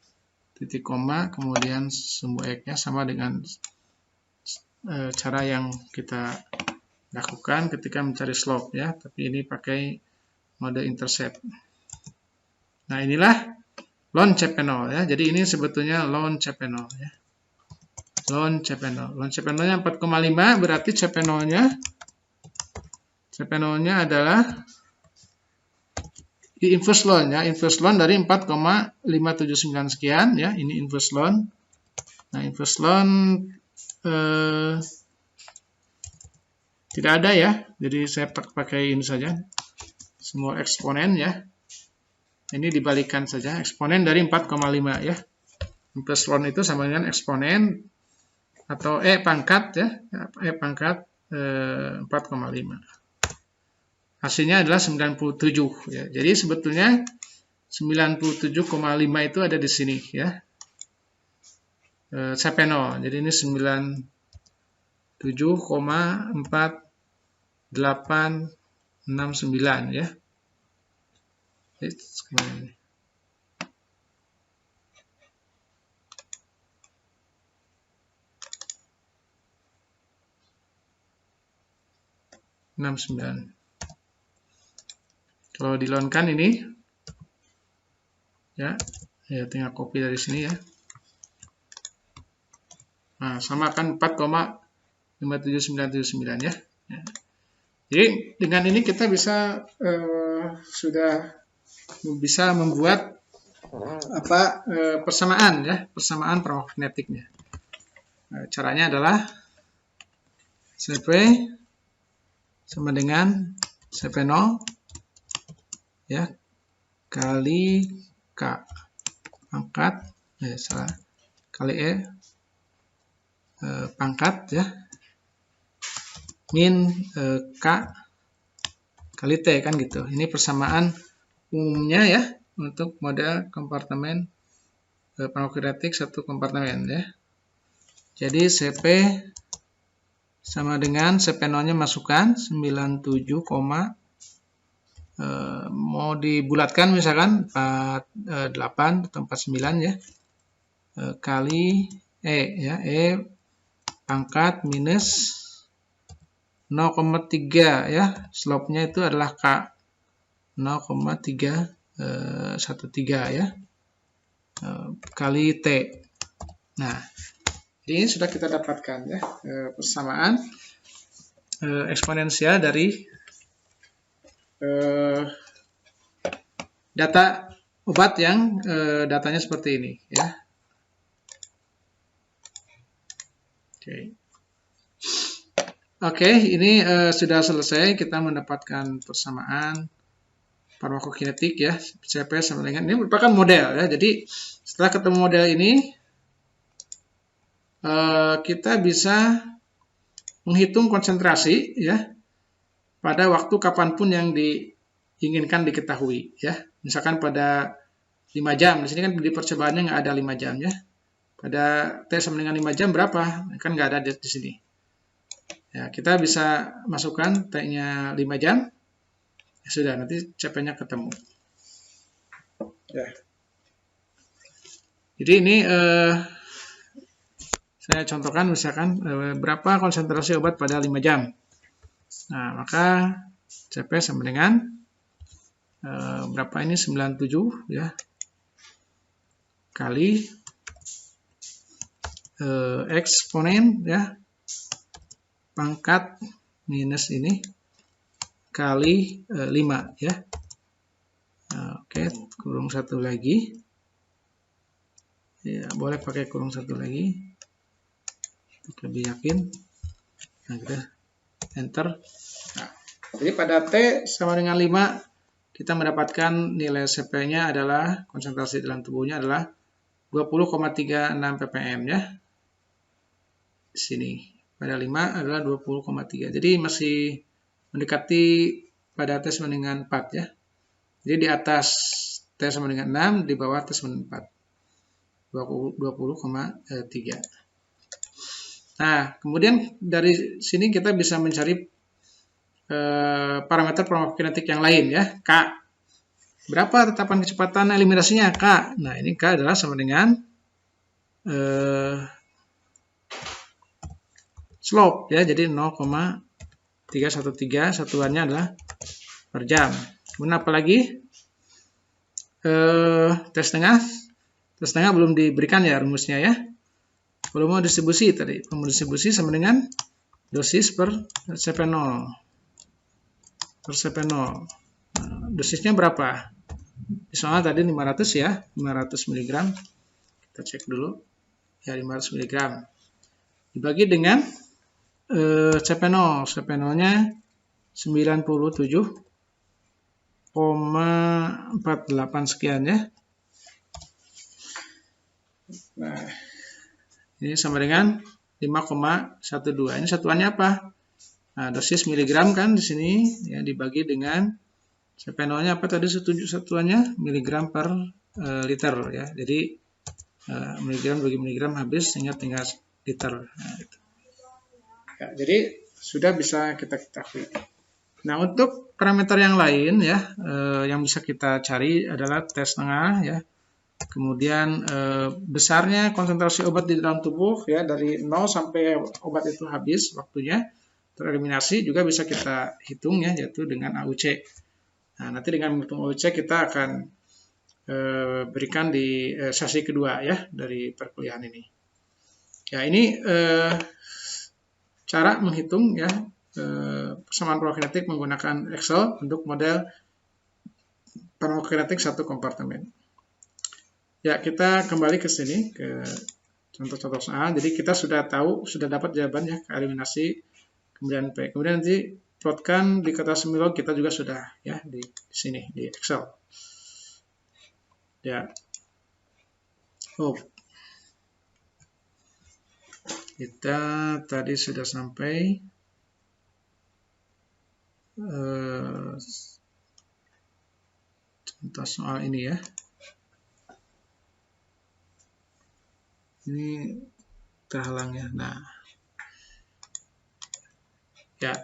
titik koma, kemudian sumbu X-nya sama dengan cara yang kita lakukan ketika mencari slope ya, tapi ini pakai mode intercept. Nah, inilah ln CP0 ya. Jadi ini sebetulnya ln CP0 ya. Ln CP0-nya 4,5, berarti CP0-nya adalah di inverse ln ya. Inverse ln dari 4,579 sekian ya. Ini inverse ln. Nah, inverse ln tidak ada ya. Jadi saya pakai ini saja. Semua eksponen ya. Ini dibalikan saja, eksponen dari 4,5 ya. Inverse ln itu sama dengan eksponen atau E pangkat ya, E pangkat 4,5. Hasilnya adalah 97 ya. Jadi sebetulnya 97,5 itu ada di sini ya. CP0. Jadi ini 97,4869 ya. Kemudian. 69. Kalau dilonkan ini, ya tinggal copy dari sini ya. Nah, sama kan 4,57979 ya. Jadi dengan ini kita bisa sudah bisa membuat persamaan ya, persamaan farmakokinetiknya. Caranya adalah CP sama dengan CP0 ya kali K pangkat kali E pangkat ya min K kali T kan gitu. Ini persamaan umumnya ya untuk model kompartemen farmakokinetik satu kompartemen ya. Jadi CP sama dengan CP0-nya masukkan 97, mau dibulatkan misalkan 48 atau 49 ya kali E ya, E pangkat minus 0,3 ya, slope-nya itu adalah K 0,313 ya kali T. Nah, ini sudah kita dapatkan ya persamaan eksponensial dari data obat yang datanya seperti ini ya. Oke, ini sudah selesai, kita mendapatkan persamaan farmakokinetik ya, CP sama dengan ini merupakan model ya. Jadi setelah ketemu model ini kita bisa menghitung konsentrasi ya pada waktu kapanpun yang diinginkan diketahui ya. Misalkan pada 5 jam, di sini kan di percobaannya nggak ada 5 jam ya. Pada T sama dengan 5 jam berapa? Kan nggak ada di sini. Ya, kita bisa masukkan T-nya 5 jam. Ya sudah, nanti CP-nya ketemu. Ya. Jadi ini saya contohkan misalkan berapa konsentrasi obat pada 5 jam. Nah, maka CP sama dengan berapa ini 97 ya kali eksponen ya pangkat minus ini kali 5 ya. Oke, kurung satu lagi ya, boleh pakai kurung satu lagi untuk lebih yakin. Nah, kita enter. Nah, jadi pada T sama dengan 5 kita mendapatkan nilai CP-nya adalah konsentrasi dalam tubuhnya adalah 20,36 ppm ya. Di sini pada 5 adalah 20,3. Jadi masih mendekati pada T sama dengan 4 ya. Jadi di atas T sama dengan 6, di bawah T sama dengan 4. 20,3. Nah, kemudian dari sini kita bisa mencari parameter farmakokinetik yang lain ya, K. Berapa tetapan kecepatan eliminasinya K? Nah, ini K adalah sama dengan slope ya, jadi 0,313 satuannya adalah per jam. Kemudian apa lagi? T setengah belum diberikan ya rumusnya ya. Volume distribusi tadi, volume distribusi sama dengan dosis per CP0 per CP0. Nah, dosisnya berapa? Misalnya tadi 500 ya, 500 mg. Kita cek dulu. Ya, 500 mg. Dibagi dengan CP0. CP0-nya 97,48 sekian ya. Nah, ini sama dengan 5,12. Ini satuannya apa? Nah, dosis miligram kan di sini ya dibagi dengan CP0-nya apa tadi satuannya miligram per liter ya. Jadi miligram bagi miligram habis sehingga tinggal liter. Nah, gitu. Ya, jadi sudah bisa kita ketahui. Nah, untuk parameter yang lain ya yang bisa kita cari adalah T setengah ya. Kemudian besarnya konsentrasi obat di dalam tubuh ya dari 0 sampai obat itu habis waktunya. tereliminasi juga bisa kita hitung ya, yaitu dengan AUC. Nah, nanti dengan menghitung AUC kita akan berikan di sesi kedua ya dari perkuliahan ini. Ya, ini cara menghitung ya persamaan parokinetik menggunakan Excel untuk model parokinetik satu kompartemen. Ya, kita kembali ke sini ke contoh-contoh soal. Jadi kita sudah tahu, sudah dapat jawabannya ke eliminasi, kemudian P. Kemudian nanti plotkan di kertas semilog, kita juga sudah ya di sini di Excel. Ya. Oh. Kita tadi sudah sampai contoh soal ini ya. Ini terhalang ya. Nah, ya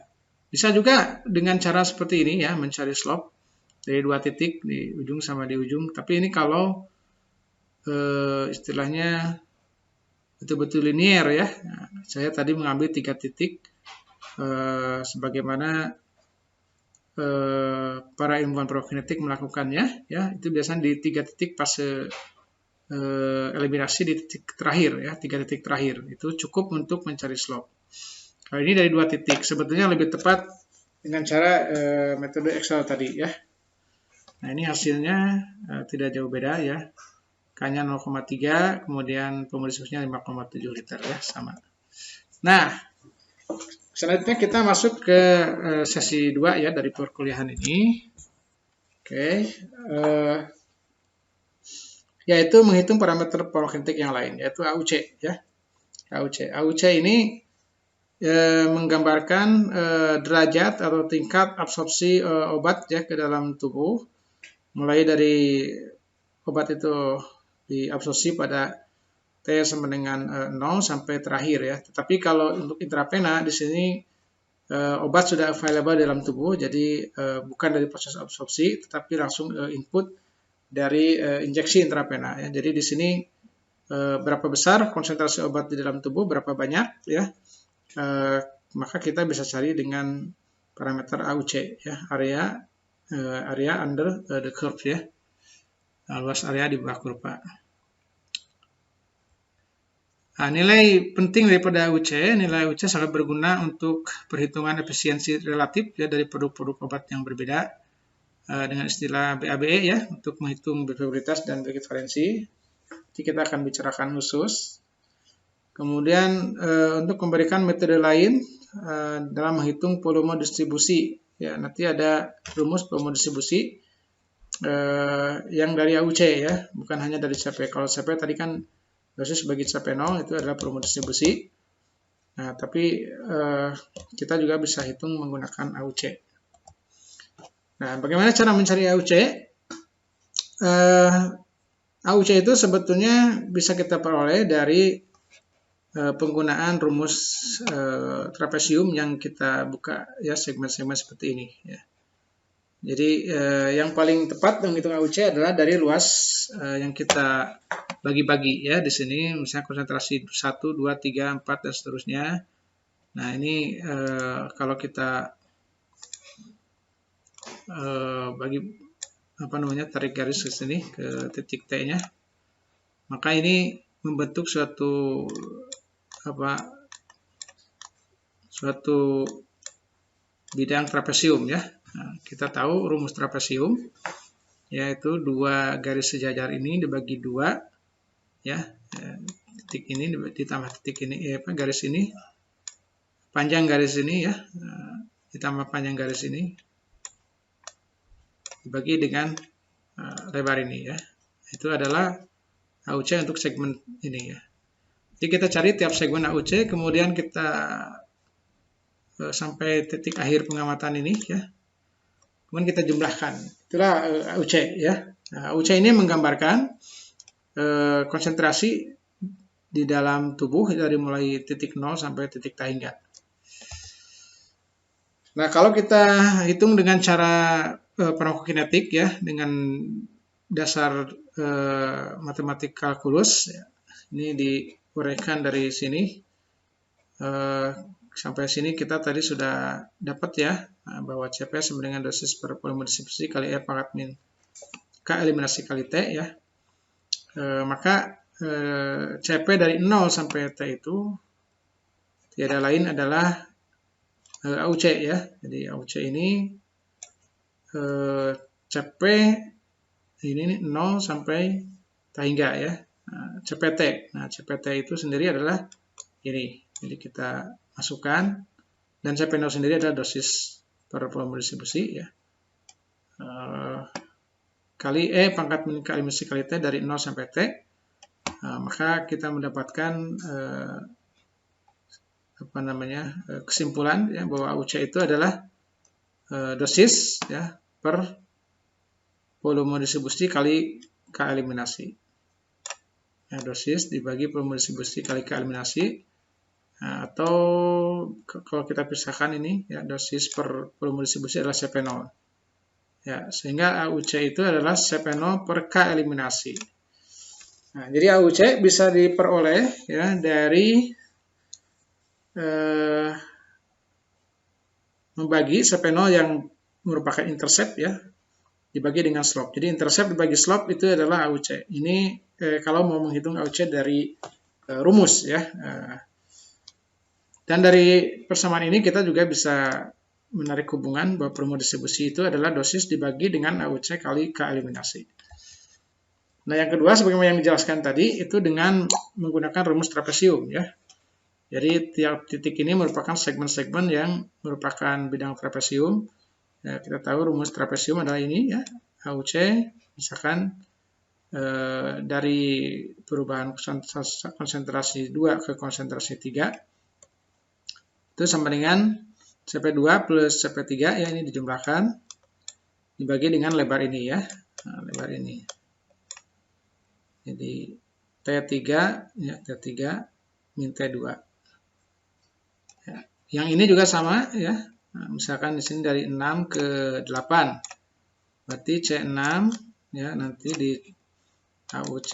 bisa juga dengan cara seperti ini ya, mencari slope dari dua titik di ujung sama di ujung. Tapi ini kalau istilahnya betul-betul linear ya. Nah, saya tadi mengambil 3 titik sebagaimana para ilmuwan parokinetik melakukannya ya. Itu biasanya di 3 titik fase eliminasi di titik terakhir ya, 3 titik terakhir itu cukup untuk mencari slope. Kalau ini dari 2 titik, sebetulnya lebih tepat dengan cara metode Excel tadi ya. Nah, ini hasilnya tidak jauh beda ya. K-nya 0,3, kemudian pemodifisasinya 5,7 liter ya, sama. Nah, selanjutnya kita masuk ke sesi 2 ya dari perkuliahan ini. Oke. Yaitu menghitung parameter parokinetik yang lain, yaitu AUC ya. AUC ini menggambarkan derajat atau tingkat absorpsi obat ya ke dalam tubuh, mulai dari obat itu diabsorpsi pada T sama dengan 0 sampai terakhir ya. Tetapi kalau untuk intravena di sini obat sudah available dalam tubuh, jadi bukan dari proses absorpsi, tetapi langsung input dari injeksi intravena ya. Jadi di sini berapa besar konsentrasi obat di dalam tubuh, berapa banyak ya, maka kita bisa cari dengan parameter AUC ya, area under the curve ya, luas area di bawah kurva. Nah, nilai penting daripada AUC, nilai AUC sangat berguna untuk perhitungan efisiensi relatif ya dari produk-produk obat yang berbeda. Dengan istilah BABE ya, untuk menghitung bioavailabilitas dan ekivalensi. Nanti kita akan bicarakan khusus. Kemudian untuk memberikan metode lain dalam menghitung volume distribusi, ya nanti ada rumus volume distribusi yang dari AUC ya, bukan hanya dari CP. Kalau CP tadi kan dosis bagi CP0 itu adalah volume distribusi. Nah, tapi kita juga bisa hitung menggunakan AUC. Nah, bagaimana cara mencari AUC? AUC itu sebetulnya bisa kita peroleh dari penggunaan rumus trapesium yang kita buka ya, segmen-segmen seperti ini ya. Jadi yang paling tepat menghitung AUC adalah dari luas yang kita bagi-bagi ya di sini, misalnya konsentrasi 1, 2, 3, 4 dan seterusnya. Nah, ini kalau kita bagi tarik garis ke sini ke titik T-nya, maka ini membentuk suatu bidang trapesium ya. Nah, kita tahu rumus trapesium yaitu 2 garis sejajar ini dibagi 2 ya, titik ini ditambah titik ini garis ini, panjang garis ini ya, ditambah panjang garis ini dibagi dengan lebar ini ya. Itu adalah AUC untuk segmen ini ya. Jadi kita cari tiap segmen AUC, kemudian kita sampai titik akhir pengamatan ini ya. Kemudian kita jumlahkan. Itulah AUC ya. Nah, AUC ini menggambarkan konsentrasi di dalam tubuh dari mulai titik 0 sampai titik tahingga. Nah, kalau kita hitung dengan cara farmakokinetik ya, dengan dasar matematik kalkulus ya, ini diuraikan dari sini. sampai sini kita tadi sudah dapat ya bahwa CP sama dengan dosis per volume distribusi kali E pangkat min K eliminasi kali T ya. Maka CP dari 0 sampai T itu tiada lain adalah AUC ya. Jadi AUC ini CP ini 0 sampai T hingga ya. CPT. Nah, CPT itu sendiri adalah ini. Jadi kita masukkan, dan CP0 sendiri adalah dosis per volume distribusi ya. Kali E pangkat min K eliminasi kali T dari 0 sampai T. Maka kita mendapatkan kesimpulan ya bahwa AUC itu adalah dosis ya per volume distribusi kali K eliminasi. Ya, dosis dibagi volume distribusi kali K eliminasi, atau kalau kita pisahkan ini ya, dosis per volume distribusi adalah CP0 ya, sehingga AUC itu adalah CP0 per K eliminasi. Nah, jadi AUC bisa diperoleh ya dari membagi CP0 yang merupakan intercept ya dibagi dengan slope. Jadi intercept dibagi slope itu adalah AUC. Ini kalau mau menghitung AUC dari rumus ya. Dan dari persamaan ini kita juga bisa menarik hubungan bahwa volume distribusi itu adalah dosis dibagi dengan AUC kali K eliminasi. Nah, yang kedua sebagaimana yang dijelaskan tadi itu dengan menggunakan rumus trapesium ya. Jadi tiap titik ini merupakan segmen-segmen yang merupakan bidang trapesium. Ya, kita tahu rumus trapesium adalah ini ya, AUC misalkan dari perubahan konsentrasi 2 ke konsentrasi 3 itu sama dengan CP2 plus CP3 ya, ini dijumlahkan dibagi dengan lebar ini ya, lebar ini. Jadi T3 ya, T3 min T2 ya. Yang ini juga sama ya. Nah, misalkan di sini dari 6 ke 8. Berarti C6 ya, nanti di AUC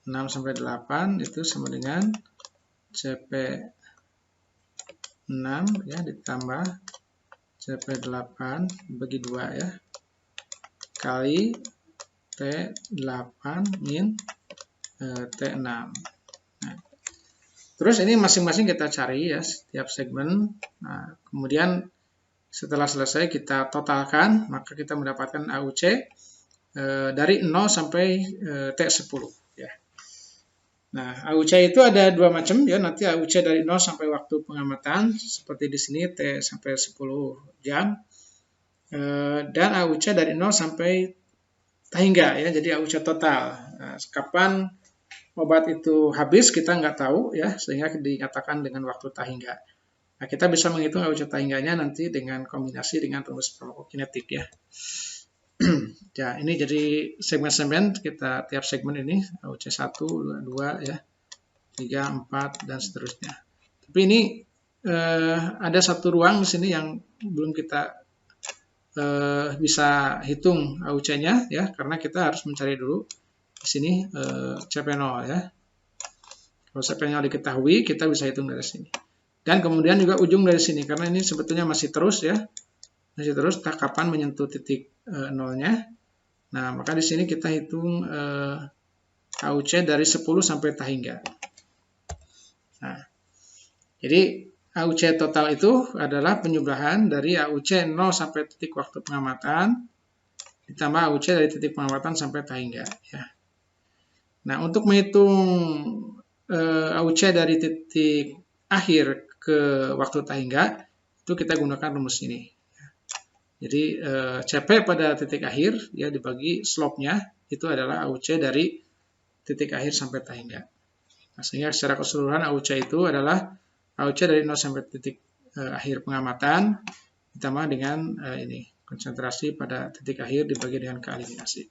6 sampai 8 itu sama dengan CP6 ya ditambah CP8 bagi 2 ya kali T8 min T6. Nah, terus ini masing-masing kita cari ya setiap segmen. Nah, kemudian setelah selesai kita totalkan, maka kita mendapatkan AUC dari 0 sampai T10 ya. Nah, AUC itu ada dua macam ya, nanti AUC dari 0 sampai waktu pengamatan seperti di sini T sampai 10 jam. Dan AUC dari 0 sampai T hingga ya, jadi AUC total. Nah, kapan obat itu habis kita nggak tahu ya, sehingga dinyatakan dengan waktu T hingga. Nah, kita bisa menghitung AUC T hingganya nanti dengan kombinasi dengan rumus farmakokinetik ya. Ya, ini jadi segmen-segmen kita tiap segmen ini AUC 1, 2 ya, 3, 4 dan seterusnya. Tapi ini ada satu ruang di sini yang belum kita bisa hitung AUC-nya ya, karena kita harus mencari dulu di sini CP0 ya. Kalau CP0 diketahui, kita bisa hitung dari sini. Dan kemudian juga ujung dari sini, karena ini sebetulnya masih terus ya, masih terus kapan menyentuh titik nolnya. Nah, maka di sini kita hitung AUC dari 10 sampai T hingga. Nah, jadi AUC total itu adalah penyebelahan dari AUC 0 sampai titik waktu pengamatan ditambah AUC dari titik pengamatan sampai T hingga ya. Nah, untuk menghitung AUC dari titik akhir ke waktu T hingga itu kita gunakan rumus ini. Jadi CP pada titik akhir ya dibagi slope-nya itu adalah AUC dari titik akhir sampai T hingga. Nah, sehingga secara keseluruhan AUC itu adalah AUC dari 0 sampai titik akhir pengamatan ditambah dengan ini konsentrasi pada titik akhir dibagi dengan K eliminasi.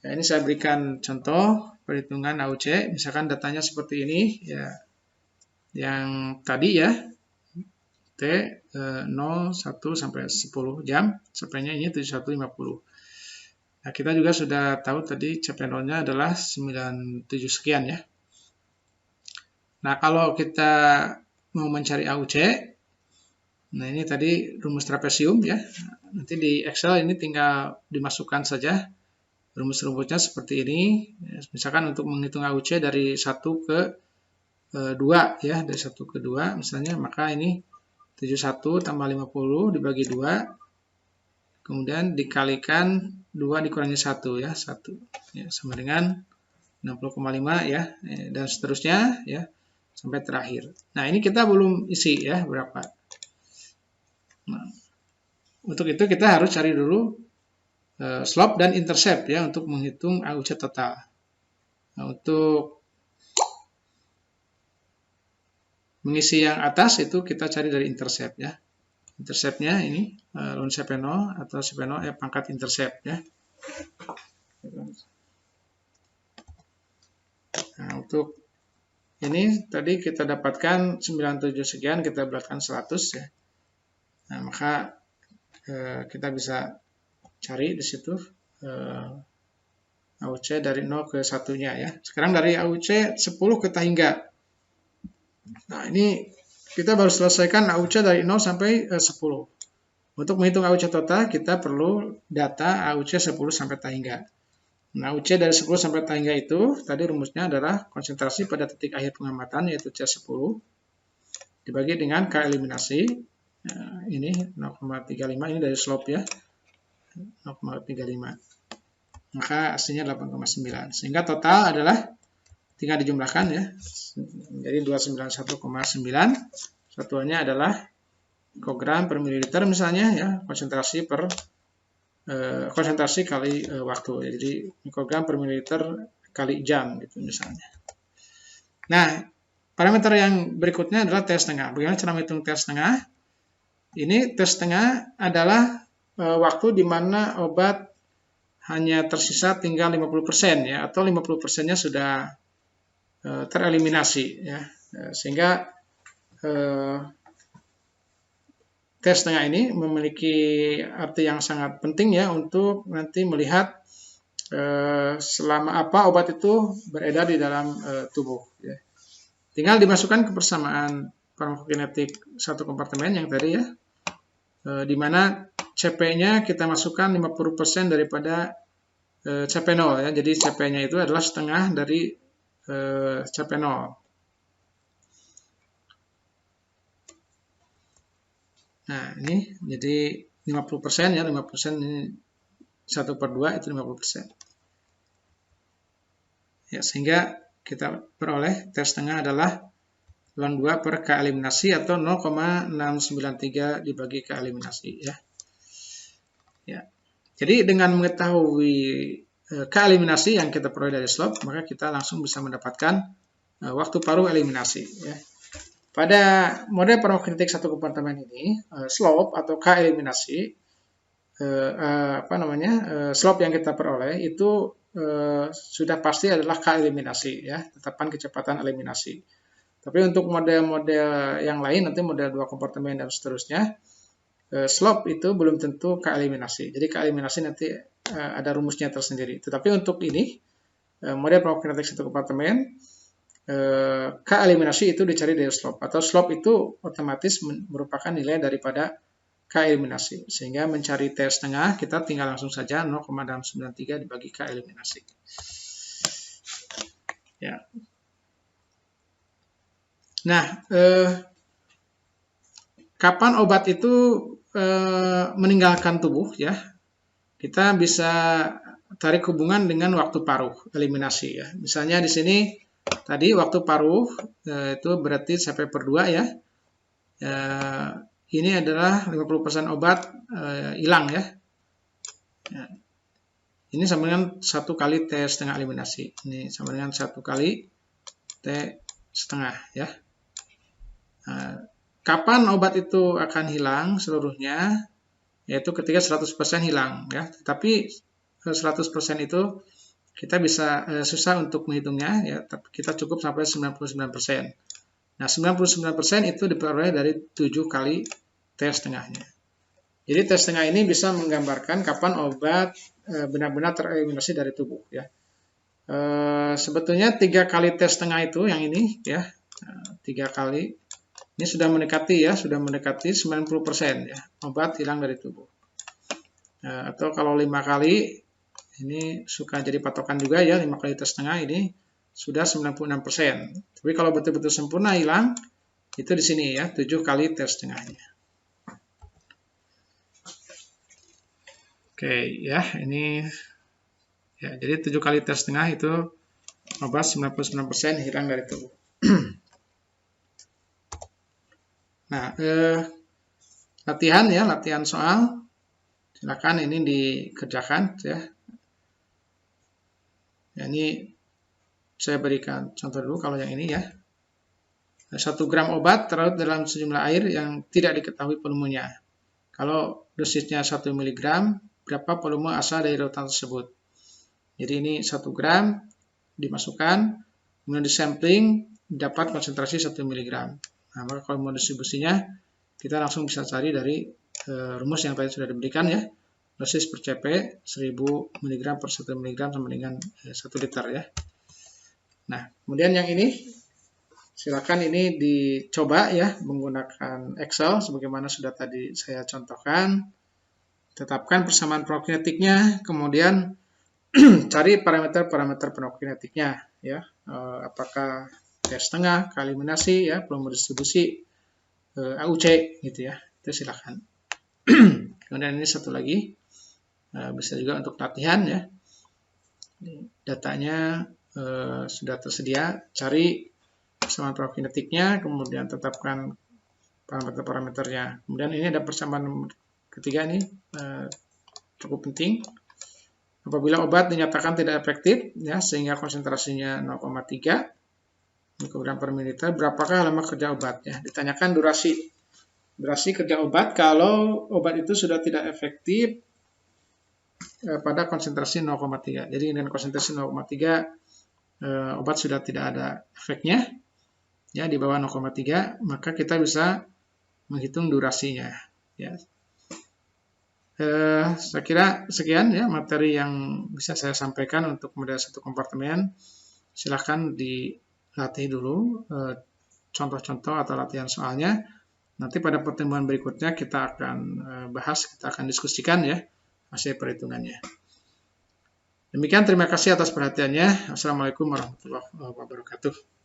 Ya, ini saya berikan contoh perhitungan AUC. Misalkan datanya seperti ini ya, yang tadi ya T 0, 1 sampai 10 jam, CP-nya ini 7150. Nah, kita juga sudah tahu tadi CP0-nya adalah 97 sekian ya. Nah, kalau kita mau mencari AUC, nah ini tadi rumus trapesium ya. Nanti di Excel ini tinggal dimasukkan saja rumus-rumusnya seperti ini. Misalkan untuk menghitung AUC dari 1 ke 2 ya, dari 1 ke 2 misalnya, maka ini 71 tambah 50 dibagi 2, kemudian dikalikan 2 dikurangi 1 ya, 1 ya, sama dengan 60,5 ya, dan seterusnya ya, sampai terakhir. Nah, ini kita belum isi ya, berapa. Nah, untuk itu kita harus cari dulu slope dan intercept ya, untuk menghitung AUC total. Nah, untuk mengisi yang atas itu kita cari dari intercept ya. Interceptnya ini ln CP0 atau CP0 pangkat intercept ya. Nah, untuk ini tadi kita dapatkan 97 sekian, kita bulatkan 100 ya. Nah, maka kita bisa cari di situ AUC dari 0 ke 1-nya ya. Sekarang dari AUC 10 kita hingga. Nah, ini kita baru selesaikan AUC dari 0 sampai 10. Untuk menghitung AUC total, kita perlu data AUC 10 sampai tahingga. Nah, AUC dari 10 sampai tahingga itu, tadi rumusnya adalah konsentrasi pada titik akhir pengamatan, yaitu C10, dibagi dengan K eliminasi. Nah, ini 0,35, ini dari slope ya, 0,35. Maka hasilnya 8,9. Sehingga total adalah, tinggal dijumlahkan ya, jadi 291,9. Satuannya adalah mikrogram per mililiter misalnya ya, konsentrasi kali waktu. Jadi mikrogram per mililiter kali jam gitu misalnya. Nah, parameter yang berikutnya adalah T setengah. Bagaimana cara menghitung T setengah? Ini T setengah adalah waktu di mana obat hanya tersisa tinggal 50% ya, atau 50%-nya sudah tereliminasi ya. Sehingga T setengah ini memiliki arti yang sangat penting ya, untuk nanti melihat selama apa obat itu beredar di dalam tubuh ya. Tinggal dimasukkan ke persamaan farmakokinetik satu kompartemen yang tadi ya, di mana CP-nya kita masukkan 50% daripada CP0 ya. Jadi CP-nya itu adalah setengah dari CP0. Nah, ini jadi 50% ya, 50% ini 1/2 itu 50%. Ya, sehingga kita peroleh T setengah adalah ln 2 per K eliminasi atau 0,693 dibagi K eliminasi ya. Ya. Jadi dengan mengetahui K eliminasi yang kita peroleh dari slope, maka kita langsung bisa mendapatkan waktu paruh eliminasi ya. Pada model farmakokinetik satu kompartemen ini, slope atau K eliminasi, slope yang kita peroleh itu sudah pasti adalah K eliminasi ya, tetapan kecepatan eliminasi. Tapi untuk model-model yang lain, nanti model 2 kompartemen dan seterusnya, slope itu belum tentu K eliminasi. Jadi K eliminasi nanti ada rumusnya tersendiri. Tetapi untuk ini, model farmakokinetik satu kompartemen, K eliminasi itu dicari dari slope, atau slope itu otomatis merupakan nilai daripada K eliminasi. Sehingga mencari T setengah, kita tinggal langsung saja 0,693 dibagi K eliminasi. Ya. Nah, kapan obat itu meninggalkan tubuh ya? Kita bisa tarik hubungan dengan waktu paruh eliminasi ya. Misalnya di sini tadi waktu paruh itu berarti CP/2 ya. Ini adalah 50% obat hilang ya. Ini sama dengan 1 kali T setengah eliminasi. Ini sama dengan 1 kali T setengah ya. Kapan obat itu akan hilang seluruhnya? Yaitu ketika 100% hilang ya. Tetapi 100% itu kita bisa susah untuk menghitungnya ya, tapi kita cukup sampai 99%. Nah, 99% itu diperoleh dari 7 kali T setengahnya. Jadi T setengah ini bisa menggambarkan kapan obat benar-benar tereliminasi dari tubuh ya. Sebetulnya 3 kali T setengah itu yang ini ya, 3 kali. Ini sudah mendekati ya, sudah mendekati 90% ya, obat hilang dari tubuh. Atau kalau 5 kali, ini suka jadi patokan juga ya, 5 kali tes setengah ini sudah 96%. Tapi kalau betul-betul sempurna hilang, itu di sini ya, 7 kali tes setengahnya. Oke ya, ini ya, jadi 7 kali tes setengah itu obat 99% hilang dari tubuh. Nah, latihan ya, latihan soal. Silakan ini dikerjakan ya. Ya, ini saya berikan contoh dulu kalau yang ini ya. 1 gram obat terlarut dalam sejumlah air yang tidak diketahui volumenya. Kalau dosisnya 1 mg, berapa volume asal dari larutan tersebut? Jadi ini 1 gram dimasukkan, kemudian disampling, dapat konsentrasi 1 mg. Nah, maka kalau mau distribusinya, kita langsung bisa cari dari rumus yang tadi sudah diberikan ya. Dosis per CP 1000 mg per 1 mg sama dengan 1 liter ya. Nah, kemudian yang ini, silakan ini dicoba ya menggunakan Excel sebagaimana sudah tadi saya contohkan. Tetapkan persamaan prokinetiknya, kemudian cari parameter-parameter prokinetiknya ya. Apakah tes setengah, eliminasi ya, volume distribusi, AUC gitu ya. Itu silakan. Kemudian ini satu lagi, bisa juga untuk latihan ya. Datanya sudah tersedia, cari persamaan prokinetiknya, kemudian tetapkan parameter-parameternya. Kemudian ini ada persamaan ketiga ini cukup penting. Apabila obat dinyatakan tidak efektif ya, sehingga konsentrasinya 0,3 mikrogram per mililiter, berapakah lama kerja obat ya? Ditanyakan durasi kerja obat kalau obat itu sudah tidak efektif pada konsentrasi 0,3. Jadi dengan konsentrasi 0,3 obat sudah tidak ada efeknya ya, di bawah 0,3, maka kita bisa menghitung durasinya ya. Saya kira sekian ya materi yang bisa saya sampaikan untuk model 1 kompartemen. Silahkan dilatih dulu contoh-contoh atau latihan soalnya. Nanti pada pertemuan berikutnya kita akan bahas, kita akan diskusikan ya hasil perhitungannya. Demikian, terima kasih atas perhatiannya. Assalamualaikum warahmatullahi wabarakatuh.